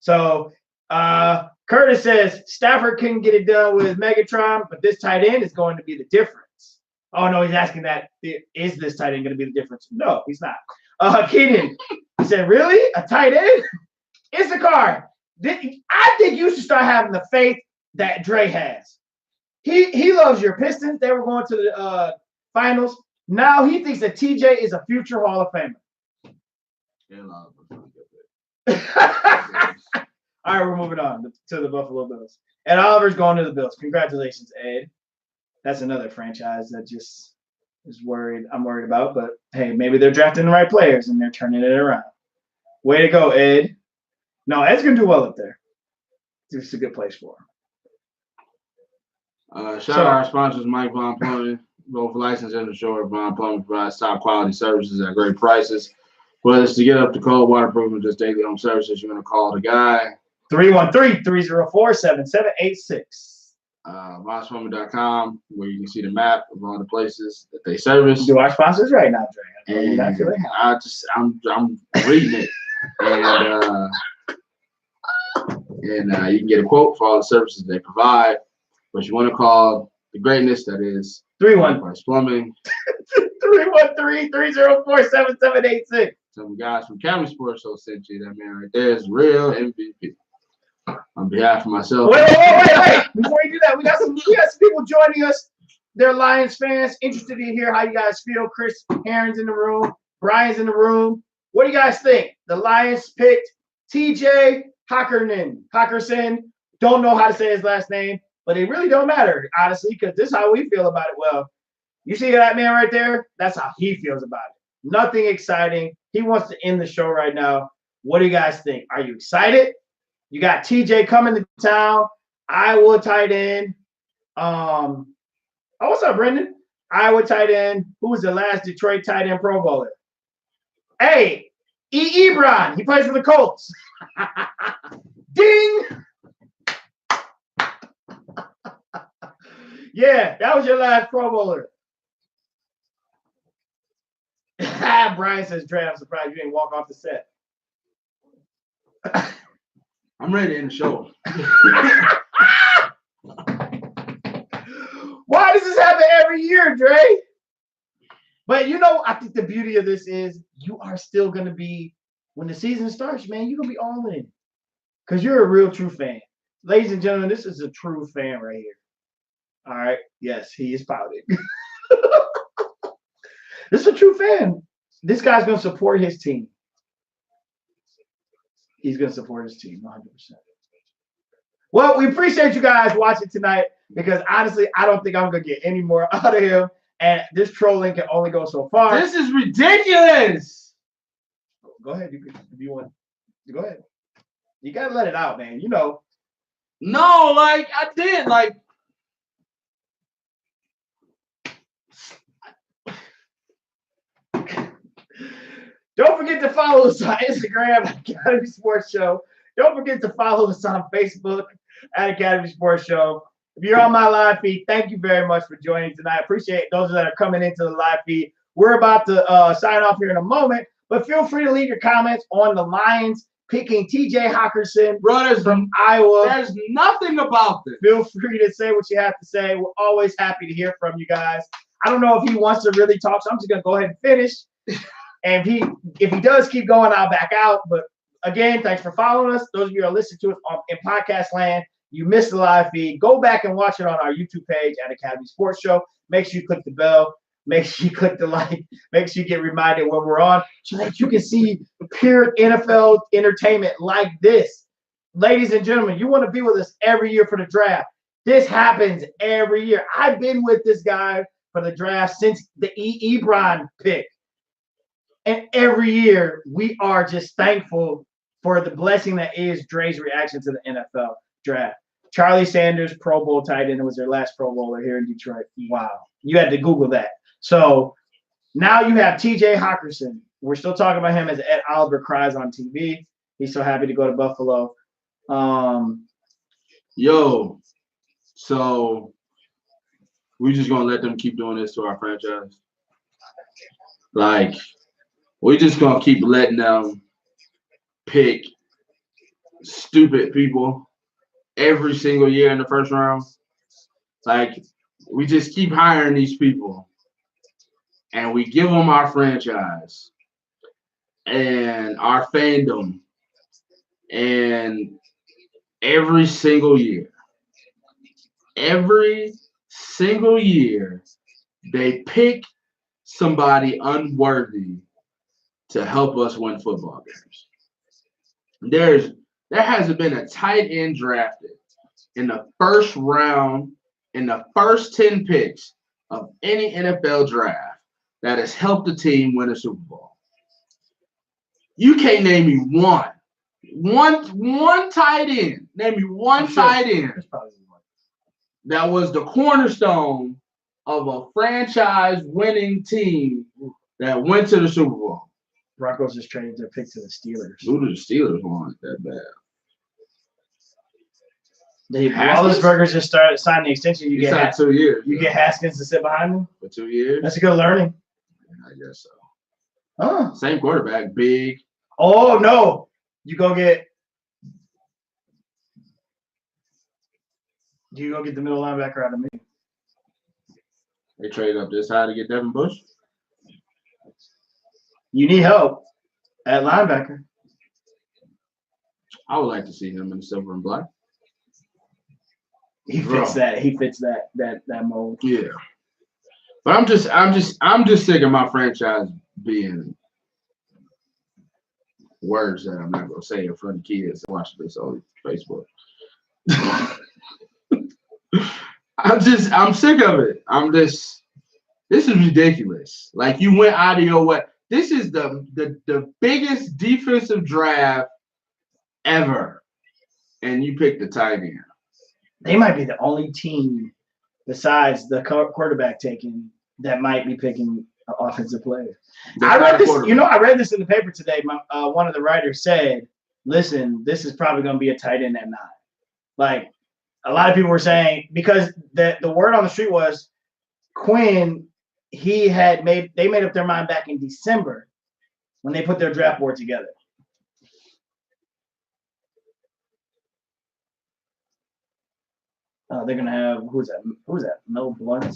So Curtis says Stafford couldn't get it done with Megatron, but this tight end is going to be the difference. Oh, no, he's asking that. Is this tight end going to be the difference? No, he's not. Keenan, he said, really? A tight end? Issachar, I think you should start having the faith that Dre has. He loves your Pistons. They were going to the finals. Now he thinks that TJ is a future Hall of Famer. All right, we're moving on to the Buffalo Bills. Ed Oliver's going to the Bills. Congratulations, Ed. That's another franchise that just is worried. I'm worried about, but hey, maybe they're drafting the right players and they're turning it around. Way to go, Ed. No, Ed's gonna do well up there. It's a good place for him. Shout out our sponsors, Mike Von Plumbing. Both licensed and insured. Von Plumbing provides top quality services at great prices. Whether it's to get up to cold, waterproof, or just daily home services, you're gonna call the guy. 313-304-7786. VonSwimming.com, where you can see the map of all the places that they service. Do our sponsors right now, Dre? I'm reading it, and you can get a quote for all the services they provide. But you want to call the greatness that is 313 Plumbing. 313-304-7786. Some guys from County Sports Show sent you that man right there is real MVP. On behalf of myself. Wait. Before you do that, we got some people joining us. They're Lions fans, interested to hear how you guys feel. Chris Herron's in the room. Brian's in the room. What do you guys think? The Lions picked TJ Hockenson. Don't know how to say his last name, but it really don't matter, honestly, because this is how we feel about it. Well, you see that man right there? That's how he feels about it. Nothing exciting. He wants to end the show right now. What do you guys think? Are you excited? You got TJ coming to town. Iowa tight end. What's up, Brendan? Iowa tight end. Who was the last Detroit tight end Pro Bowler? Hey, Ebron. He plays for the Colts. Ding! Yeah, that was your last Pro Bowler. Brian says, Dre, I'm surprised you didn't walk off the set. I'm ready to end the show. Why does this happen every year, Dre? But I think the beauty of this is you are still going to be, when the season starts, man, you're going to be all in. Because you're a real true fan. Ladies and gentlemen, this is a true fan right here. All right. Yes, he is pouting. This is a true fan. This guy's going to support his team. He's going to support his team 100%. Well, we appreciate you guys watching tonight because honestly, I don't think I'm gonna get any more out of him. And this trolling can only go so far. This is ridiculous. Go ahead, if you want. Go ahead. You gotta let it out, man. You know. No, like I did, like. Don't forget to follow us on Instagram at Academy Sports Show. Don't forget to follow us on Facebook at Academy Sports Show. If you're on my live feed, thank you very much for joining tonight. Appreciate those that are coming into the live feed. We're about to sign off here in a moment, but feel free to leave your comments on the Lions picking T.J. Hockenson from Iowa. There's nothing about this. Feel free to say what you have to say. We're always happy to hear from you guys. I don't know if he wants to really talk, so I'm just going to go ahead and finish. And if he does keep going, I'll back out. But again, thanks for following us. Those of you who are listening to us in podcast land, you missed the live feed. Go back and watch it on our YouTube page at Academy Sports Show. Make sure you click the bell. Make sure you click the like. Make sure you get reminded when we're on so that you can see pure NFL entertainment like this. Ladies and gentlemen, you want to be with us every year for the draft. This happens every year. I've been with this guy for the draft since the Ebron pick. And every year, we are just thankful for the blessing that is Dre's reaction to the NFL draft. Charlie Sanders, Pro Bowl tight end, was their last Pro Bowler here in Detroit. Wow. You had to Google that. So now you have T.J. Hockenson. We're still talking about him as Ed Oliver cries on TV. He's so happy to go to Buffalo. So we just going to let them keep doing this to our franchise? Like, we're just going to keep letting them pick stupid people every single year in the first round. Like, we just keep hiring these people and we give them our franchise and our fandom, and every single year they pick somebody unworthy to help us win football games. There hasn't been a tight end drafted in the first round, in the first 10 picks of any NFL draft that has helped the team win a Super Bowl. You can't name me one tight end. Name me one tight end that was the cornerstone of a franchise-winning team that went to the Super Bowl. Broncos just traded their pick to the Steelers. Who do the Steelers want that bad? Roethlisberger just signed the extension. You get 2 years. You get Haskins to sit behind him for 2 years. That's a good learning. I guess so. Oh, same quarterback, big. Oh no, you go get the middle linebacker out of me. They traded up this high to get Devin Bush. You need help at linebacker. I would like to see him in the silver and black. He fits that. He fits that mold. Yeah. But I'm just sick of my franchise being words that I'm not gonna say in front of kids watching this on Facebook. I'm sick of it. This is ridiculous. Like, you went out of your way. This is the biggest defensive draft ever, and you picked the tight end. They might be the only team besides the quarterback taking that might be picking an offensive player. I read this. I read this in the paper today. One of the writers said, "Listen, this is probably going to be a tight end at 9." Like, a lot of people were saying, because the word on the street was Quinn. They made up their mind back in December when they put their draft board together. They're gonna have who's that? Mel Blunt.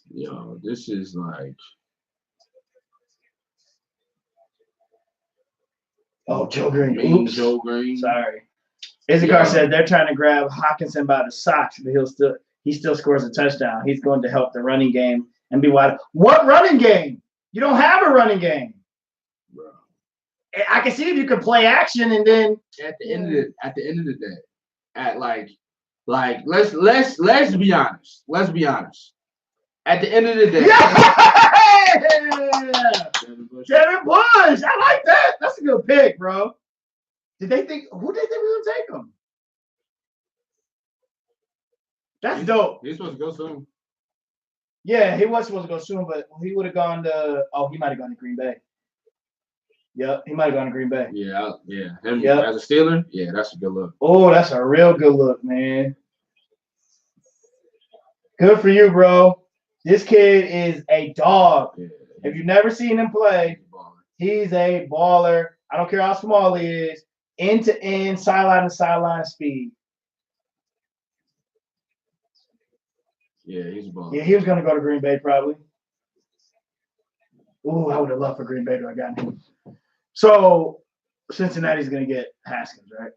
Yo, this is like. Oh, Joe Green. Oops. Joe Green. Sorry. Issachar said they're trying to grab Hockenson by the socks, but he still scores a touchdown. He's going to help the running game and be wide. What running game? You don't have a running game. Bro. I can see if you can play action and then at the end of the day, at let's be honest. Let's be honest. At the end of the day, Devin Bush. I like that. That's a good pick, bro. Who did they think was gonna take him? That's dope. He's supposed to go soon. Yeah, he was supposed to go soon, but he would have gone to. Oh, he might have gone to Green Bay. Yep, he might have gone to Green Bay. Yeah. Him as a Steeler, yeah, that's a good look. Oh, that's a real good look, man. Good for you, bro. This kid is a dog. Yeah. If you've never seen him play, he's a baller. I don't care how small he is. End to end, sideline to sideline speed. Yeah, he's a baller. Yeah, he was gonna go to Green Bay probably. Ooh, I would have loved for Green Bay to have gotten him. So Cincinnati's gonna get Haskins, right?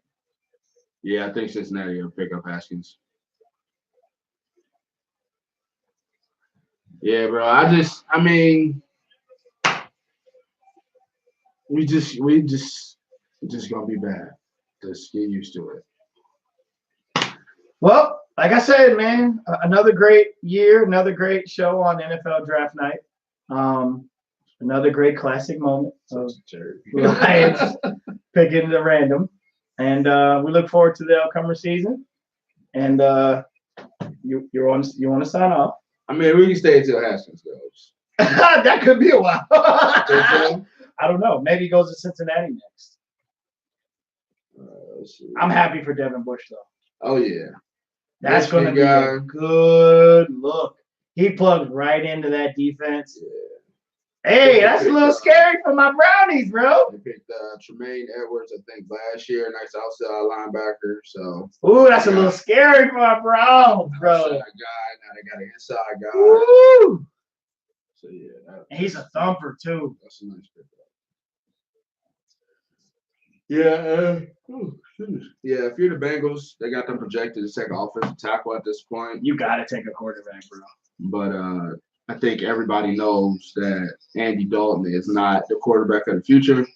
Yeah, I think Cincinnati will pick up Haskins. Yeah, bro. I mean, we just gonna be bad. Just get used to it. Well, like I said, man, another great year, another great show on NFL Draft Night. Another great classic moment of Lions picking the random. And we look forward to the upcoming season. And you want to sign off? I mean, we can stay until Haskins goes. That could be a while. I don't know. Maybe he goes to Cincinnati next. I'm happy for Devin Bush, though. Oh, yeah. That's going to be a good look. He plugged right into that defense. Yeah. Hey, that's a little scary for my Brownies, bro. They picked Tremaine Edwards, I think, last year. Nice outside linebacker. So. Ooh, that's a little scary for my Browns, bro. Outside guy. Now they got an inside guy. Woo! So, yeah. And he's a thumper, too. That's a nice pick. Yeah. Yeah, if you're the Bengals, they got them projected to take an offensive tackle at this point. You got to take a quarterback, bro. But I think everybody knows that Andy Dalton is not the quarterback of the future.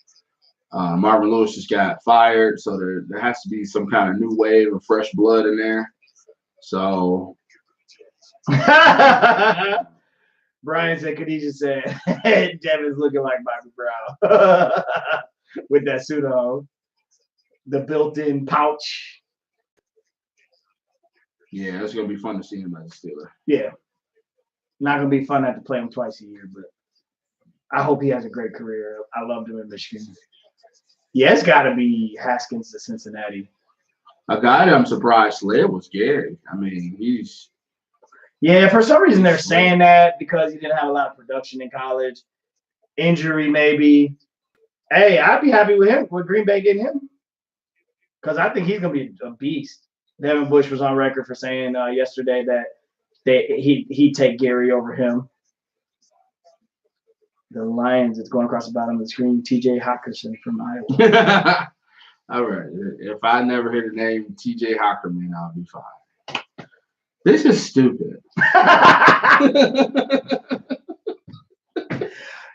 Marvin Lewis just got fired, so there has to be some kind of new wave of fresh blood in there. So Brian said, Khadijah said, Devin's looking like Bobby Brown with that suit on, the built-in pouch. Yeah, it's gonna be fun to see him as a Steeler. Yeah. Not going to be fun to have to play him twice a year, but I hope he has a great career. I loved him in Michigan. Yeah, it's got to be Haskins to Cincinnati. A guy that I'm surprised slid was Gary. I mean, he's – yeah, for some reason they're saying that because he didn't have a lot of production in college. Injury maybe. Hey, I'd be happy with him, with Green Bay getting him, because I think he's going to be a beast. Devin Bush was on record for saying yesterday that he'd take Gary over him. The Lions, it's going across the bottom of the screen. T.J. Hockenson from Iowa. All right. If I never hear the name T.J. Hockenson, I'll be fine. This is stupid.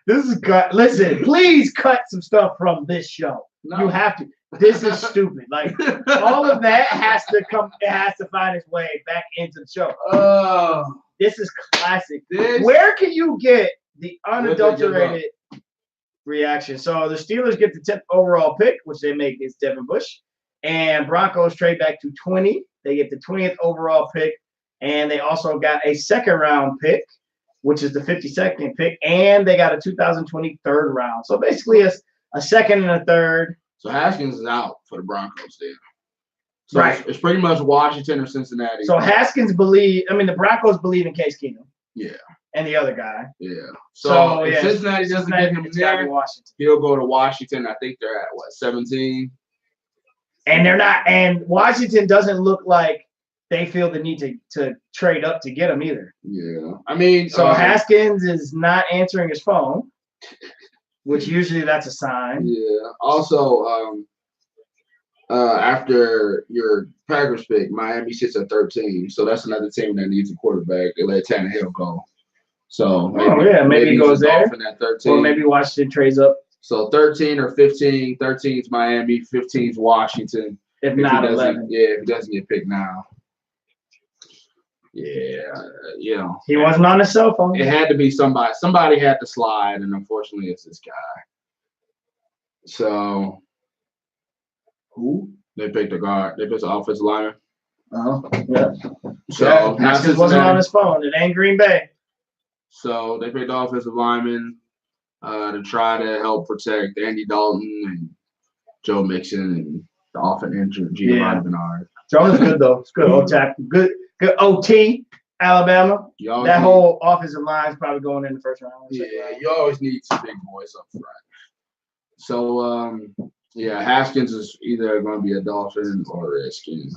This is gut. Listen, please cut some stuff from this show. No. You have to. This is stupid. Like all of that has to come. It has to find its way back into the show. Oh, this is classic. Where can you get the unadulterated reaction? So the Steelers get the 10th overall pick, which they make is Devin Bush, and Broncos trade back to 20. They get the 20th overall pick, and they also got a second-round pick, which is the 52nd pick, and they got a 2020 third round. So basically, a second and a third. So Haskins is out for the Broncos then. So right. It's pretty much Washington or Cincinnati. So the Broncos believe in Case Keenum. Yeah. And the other guy. Yeah. So if Cincinnati doesn't get him there, he'll go to Washington. I think they're at, 17? And they're not. And Washington doesn't look like they feel the need to trade up to get him either. Yeah. I mean. So Haskins is not answering his phone. Which usually that's a sign. Yeah. Also, after your Packers pick, Miami sits at 13. So that's another team that needs a quarterback. They let Tannehill go. So maybe he goes there. At 13. Or maybe Washington trades up So 13 or 15. 13 is Miami, 15 is Washington. If not 11. Yeah, if he doesn't get picked now. Yeah, He wasn't on his cell phone. It had to be somebody. Somebody had to slide, and unfortunately, it's this guy. So, who? They picked a guard. They picked an offensive lineman. Oh, yeah. So, Haskins wasn't on his phone. It ain't Green Bay. So, they picked the offensive lineman to try to help protect Andy Dalton and Joe Mixon and the often injured Giovanni Bernard. Jones is good, though. It's good O-tackle. Good OT, Alabama. That whole offensive line is probably going in the first round. Yeah, you always need some big boys up front. So, Haskins is either going to be a Dolphin or a Redskin.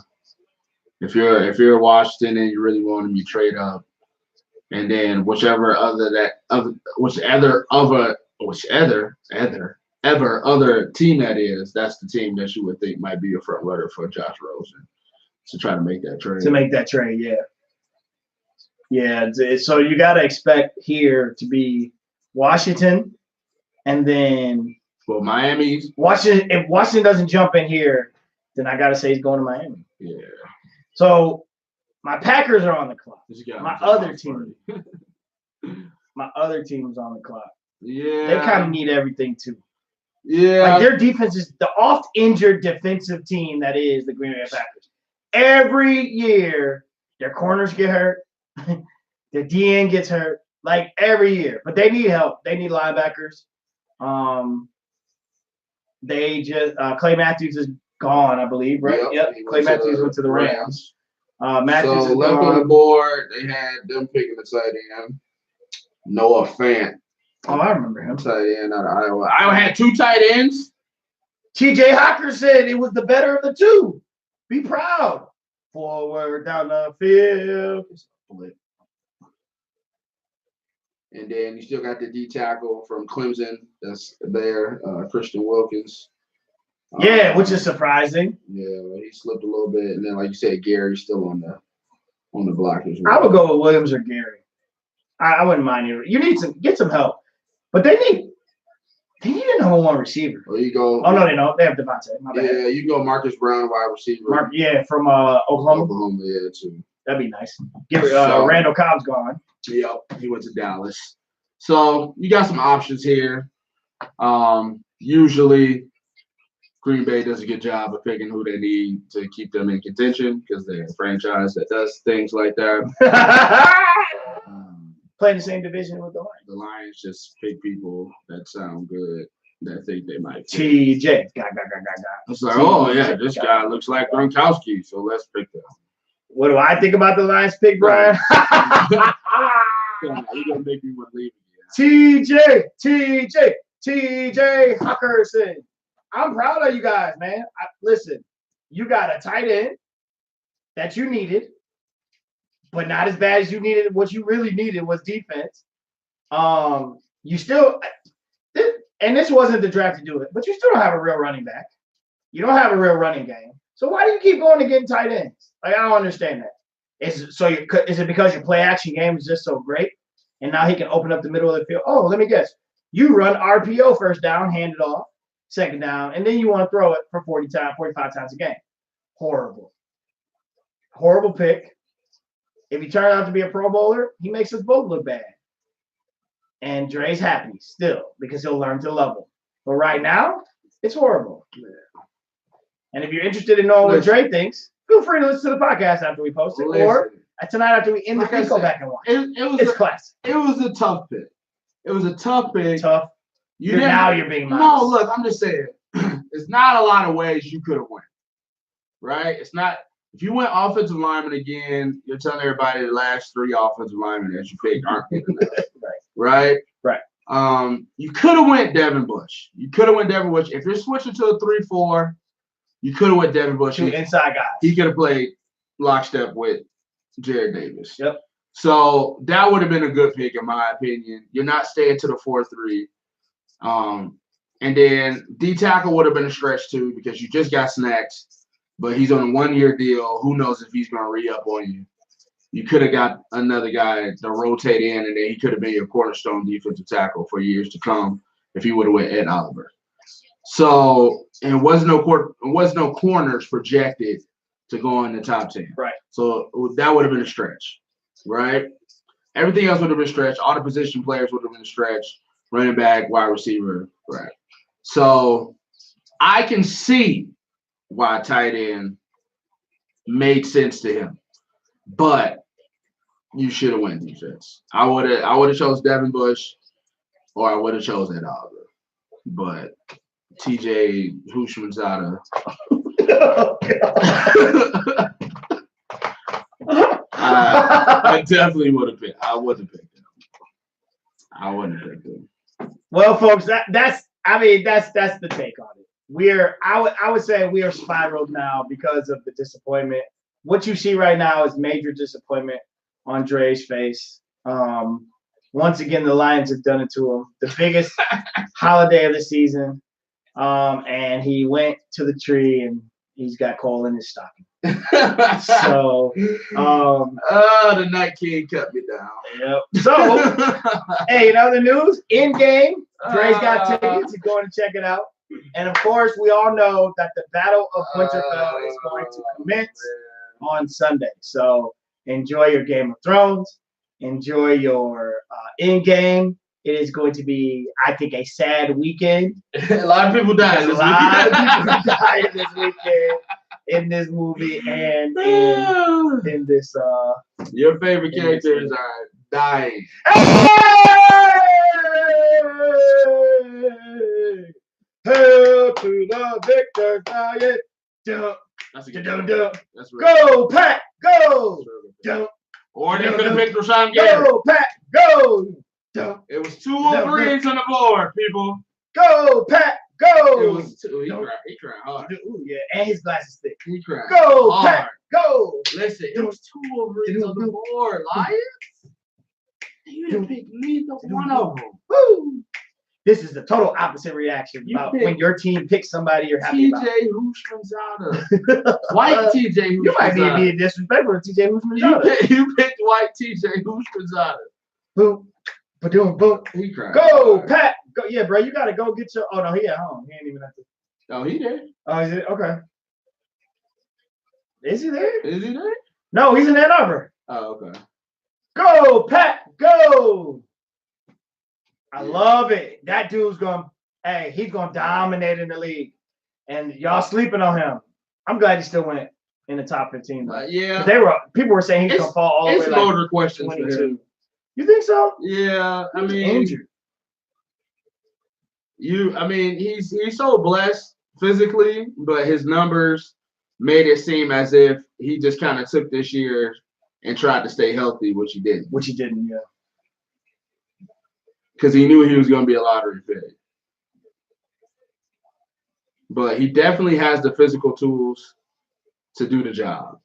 If you're Washington and you really want him, you trade up, and then whichever other team that is, that's the team that you would think might be a front runner for Josh Rosen to try to make that trade. Yeah. So you got to expect here to be Washington, and then Miami's Washington. If Washington doesn't jump in here, then I got to say he's going to Miami. Yeah. So my Packers are on the clock. My other team is on the clock. Yeah. They kind of need everything too. Yeah. Like their defense is the oft injured defensive team that is the Green Bay Packers. Every year, their corners get hurt. Their DN gets hurt. Like every year. But they need help. They need linebackers. They just Clay Matthews is gone, I believe, right? Yep. Clay Matthews went to the Rams. Matthews so left on the board, they had them picking the tight end. Noah Fant. Oh, I remember him. Tight end out of Iowa. Iowa had two tight ends. TJ Hawker said it was the better of the two. Be proud. Forward down the field. And then you still got the D tackle from Clemson that's there, Christian Wilkins. Yeah, which is surprising. Yeah, he slipped a little bit, and then like you said, Gary's still on the block as well. I would go with Williams or Gary. I wouldn't mind you. You need get some help, but they need a number one receiver. Well, you go. Oh no, they don't. They have Devontae. My bad. Yeah, you go Marcus Brown, wide receiver. From Oklahoma. Oklahoma, yeah, too. That'd be nice. Randall Cobb's gone. Yep, he went to Dallas. So you got some options here. Usually, Green Bay does a good job of picking who they need to keep them in contention because they're a franchise that does things like that. Playing the same division with the Lions. The Lions just pick people that sound good, that think they might. TJ. It's like, oh yeah, this guy looks like Gronkowski, so let's pick them. What do I think about the Lions pick, Brian? You're gonna make me want to leave again. TJ Hawkinson. I'm proud of you guys, man. Listen, you got a tight end that you needed, but not as bad as you needed. What you really needed was defense. You still, and this wasn't the draft to do it, but you still don't have a real running back. You don't have a real running game. So why do you keep going to getting tight ends? Like, I don't understand that. Is it because your play action game is just so great, and now he can open up the middle of the field? Oh, let me guess. You run RPO first down, hand it off, second down, and then you want to throw it for 45 times a game. Horrible pick. If he turns out to be a Pro Bowler, he makes us both look bad. And Dre's happy still because he'll learn to love him. But right now, it's horrible. Yeah. And if you're interested in knowing what Dre thinks, feel free to listen to the podcast after we post it, or tonight after we end the feed, go back and watch. It's classic. It was a tough pick. It was a tough pick. Tough. Now you're being modest. No, look, I'm just saying, it's not a lot of ways you could have went. Right? It's not. If you went offensive lineman again, you're telling everybody the last three offensive linemen that you picked aren't good enough. Right. You could have went Devin Bush. If you're switching to a 3-4, you could have went Devin Bush. Two inside guys. He could have played lockstep with Jared Davis. Yep. So that would have been a good pick, in my opinion. You're not staying to the 4-3. And then D tackle would have been a stretch too because you just got Snacks, but he's on a 1-year deal. Who knows if he's going to re-up on you? You could have got another guy to rotate in, and then he could have been your cornerstone defensive tackle for years to come if he would have went Ed Oliver. So, and was no corners projected to go in the top 10. Right. So that would have been a stretch, right? Everything else would have been stretched. All the position players would have been stretched. Running back, wide receiver, right. So I can see why tight end made sense to him, but you should have went defense. I would have chose Devin Bush, or I would have chose Ed Oliver, but TJ Houshmandzadeh. I definitely would have picked. I wouldn't have picked him. I wouldn't have picked him. Well, folks, that's the take on it. I would say we are spiraled now because of the disappointment. What you see right now is major disappointment on Dre's face. Once again, the Lions have done it to him. The biggest holiday of the season. And he went to the tree and he's got coal in his stocking. So, the Night King cut me down. Yep. So, hey, in other news, in game, Dre's got tickets. He's going to check it out. And of course, we all know that the Battle of Winterfell is going to commence on Sunday. So, enjoy your Game of Thrones. Enjoy your in game. It is going to be, I think, a sad weekend. A lot of people died. A lot of people died this weekend in this movie and in this. Your favorite characters are dying. Hey! Hail to the victor, dying. That's a good one. That's Go, Pack, go. Dun, or they could have picked Rashawn Gary. go, Pack, go. Dun, It was 2 Wolverines on the board, people. go, Pack, go. It was 2. He cried hard. Ooh, yeah, and his glasses thick. He cried Go, hard. Pack, go. Listen, it was 2 Wolverines on the board, Lions. You didn't pick neither one of them. Woo. This is the total opposite reaction You about picked when your team picks somebody you're happy about. TJ Houshmandzadeh. White TJ Houshmandzadeh. You might be being disrespectful to TJ Houshmandzadeh. You picked white TJ Houshmandzadeh. Boom, boom, boom. He cried. Go, Pat. Go, yeah, bro. You gotta go get your. Oh no, he at home. He ain't even at the. Oh, he there. Oh, is it okay? Is he there? Is he there? No, he's in Ann Arbor. Oh, okay. Go, Pat. Go. I love it. That dude's gonna. Hey, he's gonna dominate in the league, and y'all sleeping on him. I'm glad he still went in the top 15. Yeah. People were saying he's gonna fall all the way. It's loaded questions. 22. You think so? Yeah, I mean, injured. He's so blessed physically, but his numbers made it seem as if he just kind of took this year and tried to stay healthy, which he didn't. Which he didn't, yeah. Because he knew he was going to be a lottery pick. But he definitely has the physical tools to do the job.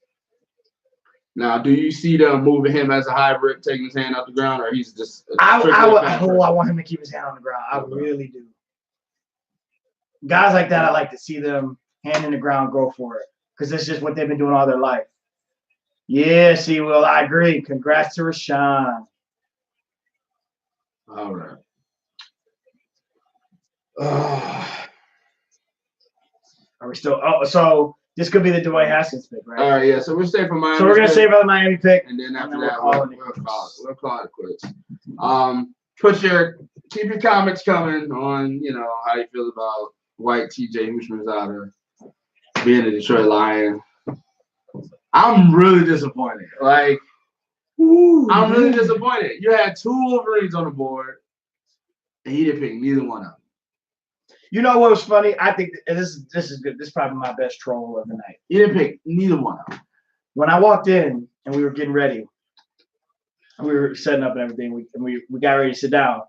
Now, do you see them moving him as a hybrid, taking his hand out the ground, or he's just? I want him to keep his hand on the ground. I really do. Guys like that, I like to see them hand in the ground, go for it, because it's just what they've been doing all their life. Yeah, see, Will, I agree. Congrats to Rashawn. All right. Are we still? Oh, so this could be the Dwayne Haskins pick, right? All right, yeah. So we'll stay for Miami. So we're gonna save about the Miami pick, and then after and that, we'll call it quits. Keep your comments coming on, how you feel about white TJ Houshmandzadeh being a Detroit Lion. I'm really disappointed. I'm really disappointed. You had 2 Wolverines on the board, and he didn't pick neither one of them. You know what was funny? I think this is good. This is probably my best troll of the night. He didn't pick neither one of them. When I walked in and we were getting ready, and we were setting up and everything, we got ready to sit down,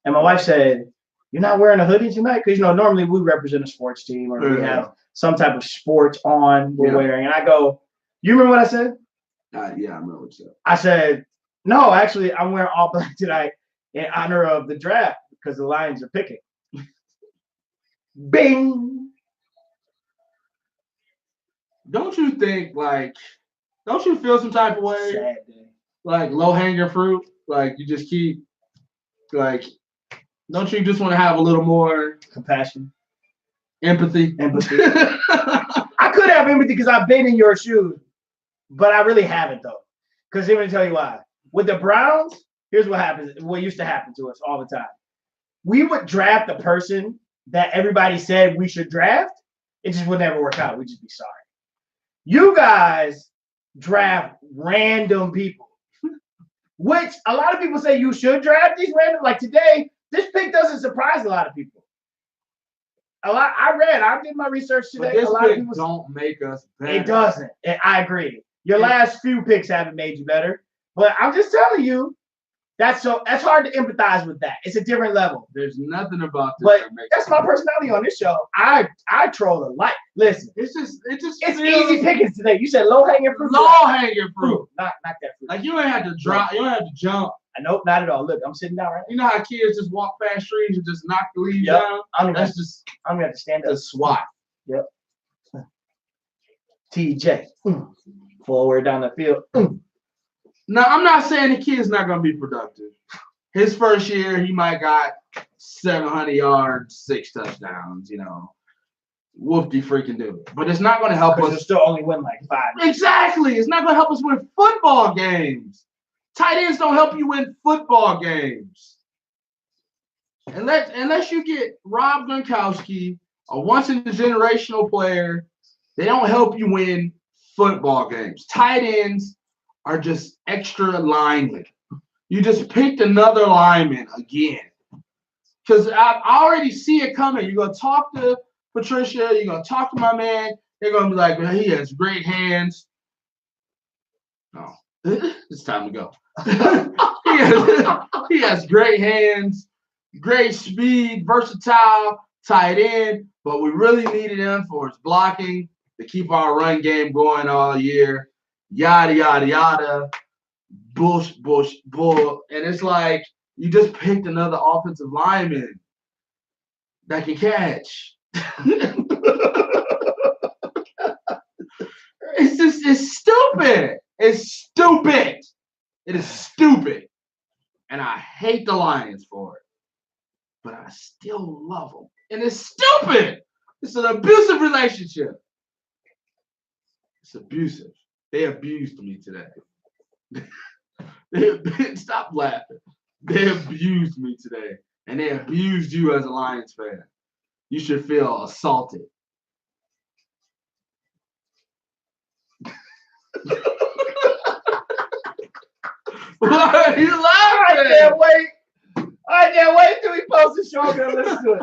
and my wife said, "You're not wearing a hoodie tonight?" Because normally we represent a sports team or we have some type of sports on we're wearing. And I go, "You remember what I said?" Yeah, I remember what you said. I said, "No, actually, I'm wearing all black tonight in honor of the draft because the Lions are picking." Bing. Don't you think, don't you feel some type of way? Sad day. Like low hanging fruit? Like you just keep, Don't you just want to have a little more compassion, empathy? I could have empathy because I've been in your shoes, but I really haven't though. Because let me tell you why. With the Browns, here's what happens. What used to happen to us all the time. We would draft the person that everybody said we should draft. It just would never work out. We'd just be sorry. You guys draft random people, which a lot of people say you should draft these random. Like today, this pick doesn't surprise a lot of people. I did my research today. But this a lot pick of people don't make us better. It doesn't. I agree. Your last few picks haven't made you better. But I'm just telling you, that's hard to empathize with that. It's a different level. There's nothing about this. But that's my personality on this show. I troll a lot. Listen, it's easy pickings today. You said low hanging fruit. Low hanging fruit. Not that fruit. Like you ain't have to drop. You don't have to jump. Nope, not at all. Look, I'm sitting down right now. You know how kids just walk past trees and just knock the leaves down? I'm gonna have to stand up. The SWAT. Yep. TJ. Forward down the field. Now, I'm not saying the kid's not going to be productive. His first year, he might got 700 yards, 6 touchdowns, Whoopty freaking do. But it's not going to help us. He'll still only win like 5. Exactly. It's not going to help us win football games. Tight ends don't help you win football games. Unless you get Rob Gronkowski, a once-in-a-generational player, they don't help you win football games. Tight ends are just extra linemen. You just picked another lineman again. Because I already see it coming. You're going to talk to Patricia. You're going to talk to my man. They're going to be like, well, he has great hands. No, it's time to go. he has great hands, great speed, versatile, tight end. But we really needed him for his blocking to keep our run game going all year. Yada, yada, yada. Bull. And it's like you just picked another offensive lineman that can catch. It's stupid. It's stupid. It is stupid. And I hate the Lions for it. But I still love them. And it's stupid. It's an abusive relationship. It's abusive. They abused me today. Stop laughing. They abused me today. And they abused you as a Lions fan. You should feel assaulted. Why are you laughing? I can't wait till we post the show. I'm going to listen to it.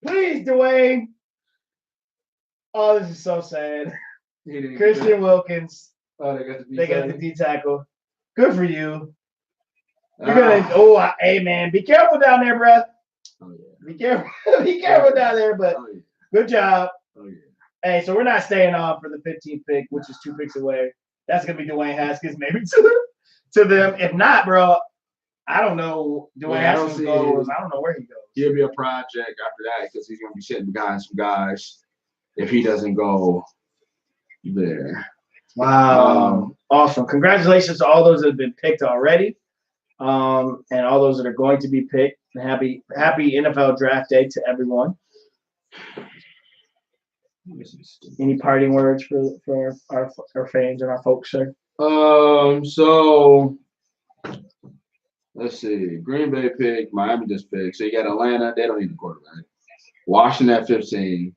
Please, Dwayne. Oh, this is so sad. Christian Wilkins. Oh, they got the D tackle. Good for you. You're gonna. Hey man, be careful down there, bro. Oh yeah. Be careful. Be careful down there, but good job. Oh yeah. Hey, so we're not staying on for the 15th pick, which is 2 picks away. That's gonna be Dwayne Haskins, maybe to them. If not, bro, I don't know. Dwayne Haskins goes. I don't know where he goes. He'll be a project after that because he's gonna be sitting behind some guys. If he doesn't go there. Wow. Awesome. Congratulations to all those that have been picked already. And all those that are going to be picked. Happy NFL draft day to everyone. Any parting words for our fans and our folks, sir? So let's see. Green Bay picked, Miami just picked. So you got Atlanta, they don't need a quarterback. Washington at 15.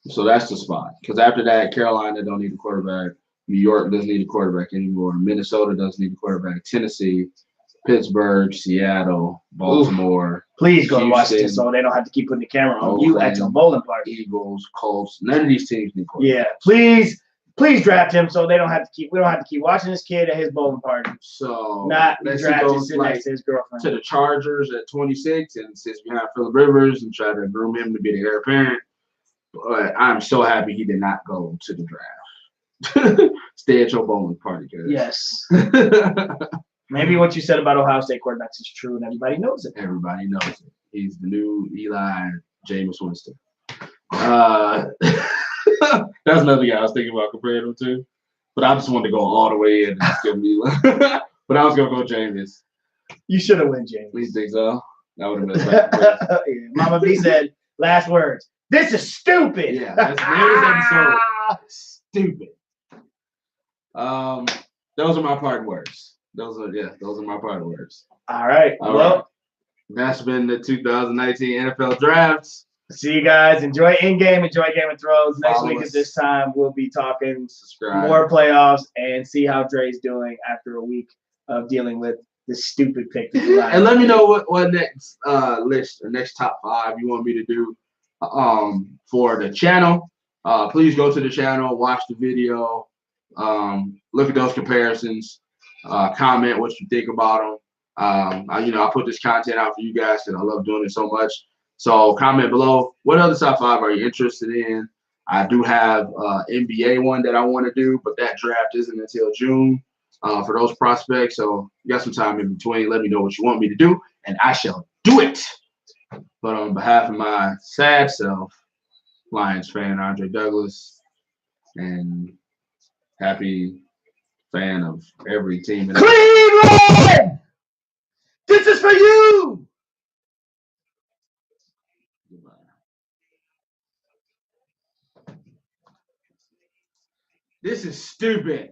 So that's the spot. Because after that, Carolina don't need a quarterback. New York doesn't need a quarterback anymore. Minnesota doesn't need a quarterback. Tennessee, Pittsburgh, Seattle, Baltimore. Ooh. Please go Houston, watch this so they don't have to keep putting the camera on you at your bowling party. Eagles, Colts. None of these teams need quarterbacks. Yeah, please draft him so we don't have to keep watching this kid at his bowling party. So not drafted sitting next to his girlfriend. To the Chargers at 26 and sits behind Phillip Rivers and try to groom him to be the heir apparent. But I'm so happy he did not go to the draft. Stay at your bowling party, guys. Yes. Maybe what you said about Ohio State quarterbacks is true, and everybody knows it. Everybody knows it. He's the new Eli Jameis Winston. That's another guy I was thinking about comparing him to. But I just wanted to go all the way in and just give me but I was going to go Jameis. You should have won, James. You think so? That would have been a Yeah. Mama B said, last words. This is stupid. Yeah, that's the name of this episode. Stupid. Those are my parting words. Those are my parting words. All right. All well, right. That's been the 2019 NFL Drafts. See you guys. Enjoy Endgame. Enjoy Game of Thrones. Next Follow week us. at this time, we'll be talking Subscribe. more playoffs and see how Dre's doing after a week of dealing with this stupid pick. And let me know what next list or next top 5 you want me to do for the channel. Please go to the channel, watch the video, look at those comparisons, comment what you think about them. I put this content out for you guys because I love doing it so much. So comment below. What other top 5 are you interested in? I do have NBA one that I want to do, but that draft isn't until June for those prospects. So you got some time in between. Let me know what you want me to do, and I shall do it. But on behalf of my sad self, Lions fan Andre Douglas, and happy fan of every team in Cleveland! This is for you! This is stupid.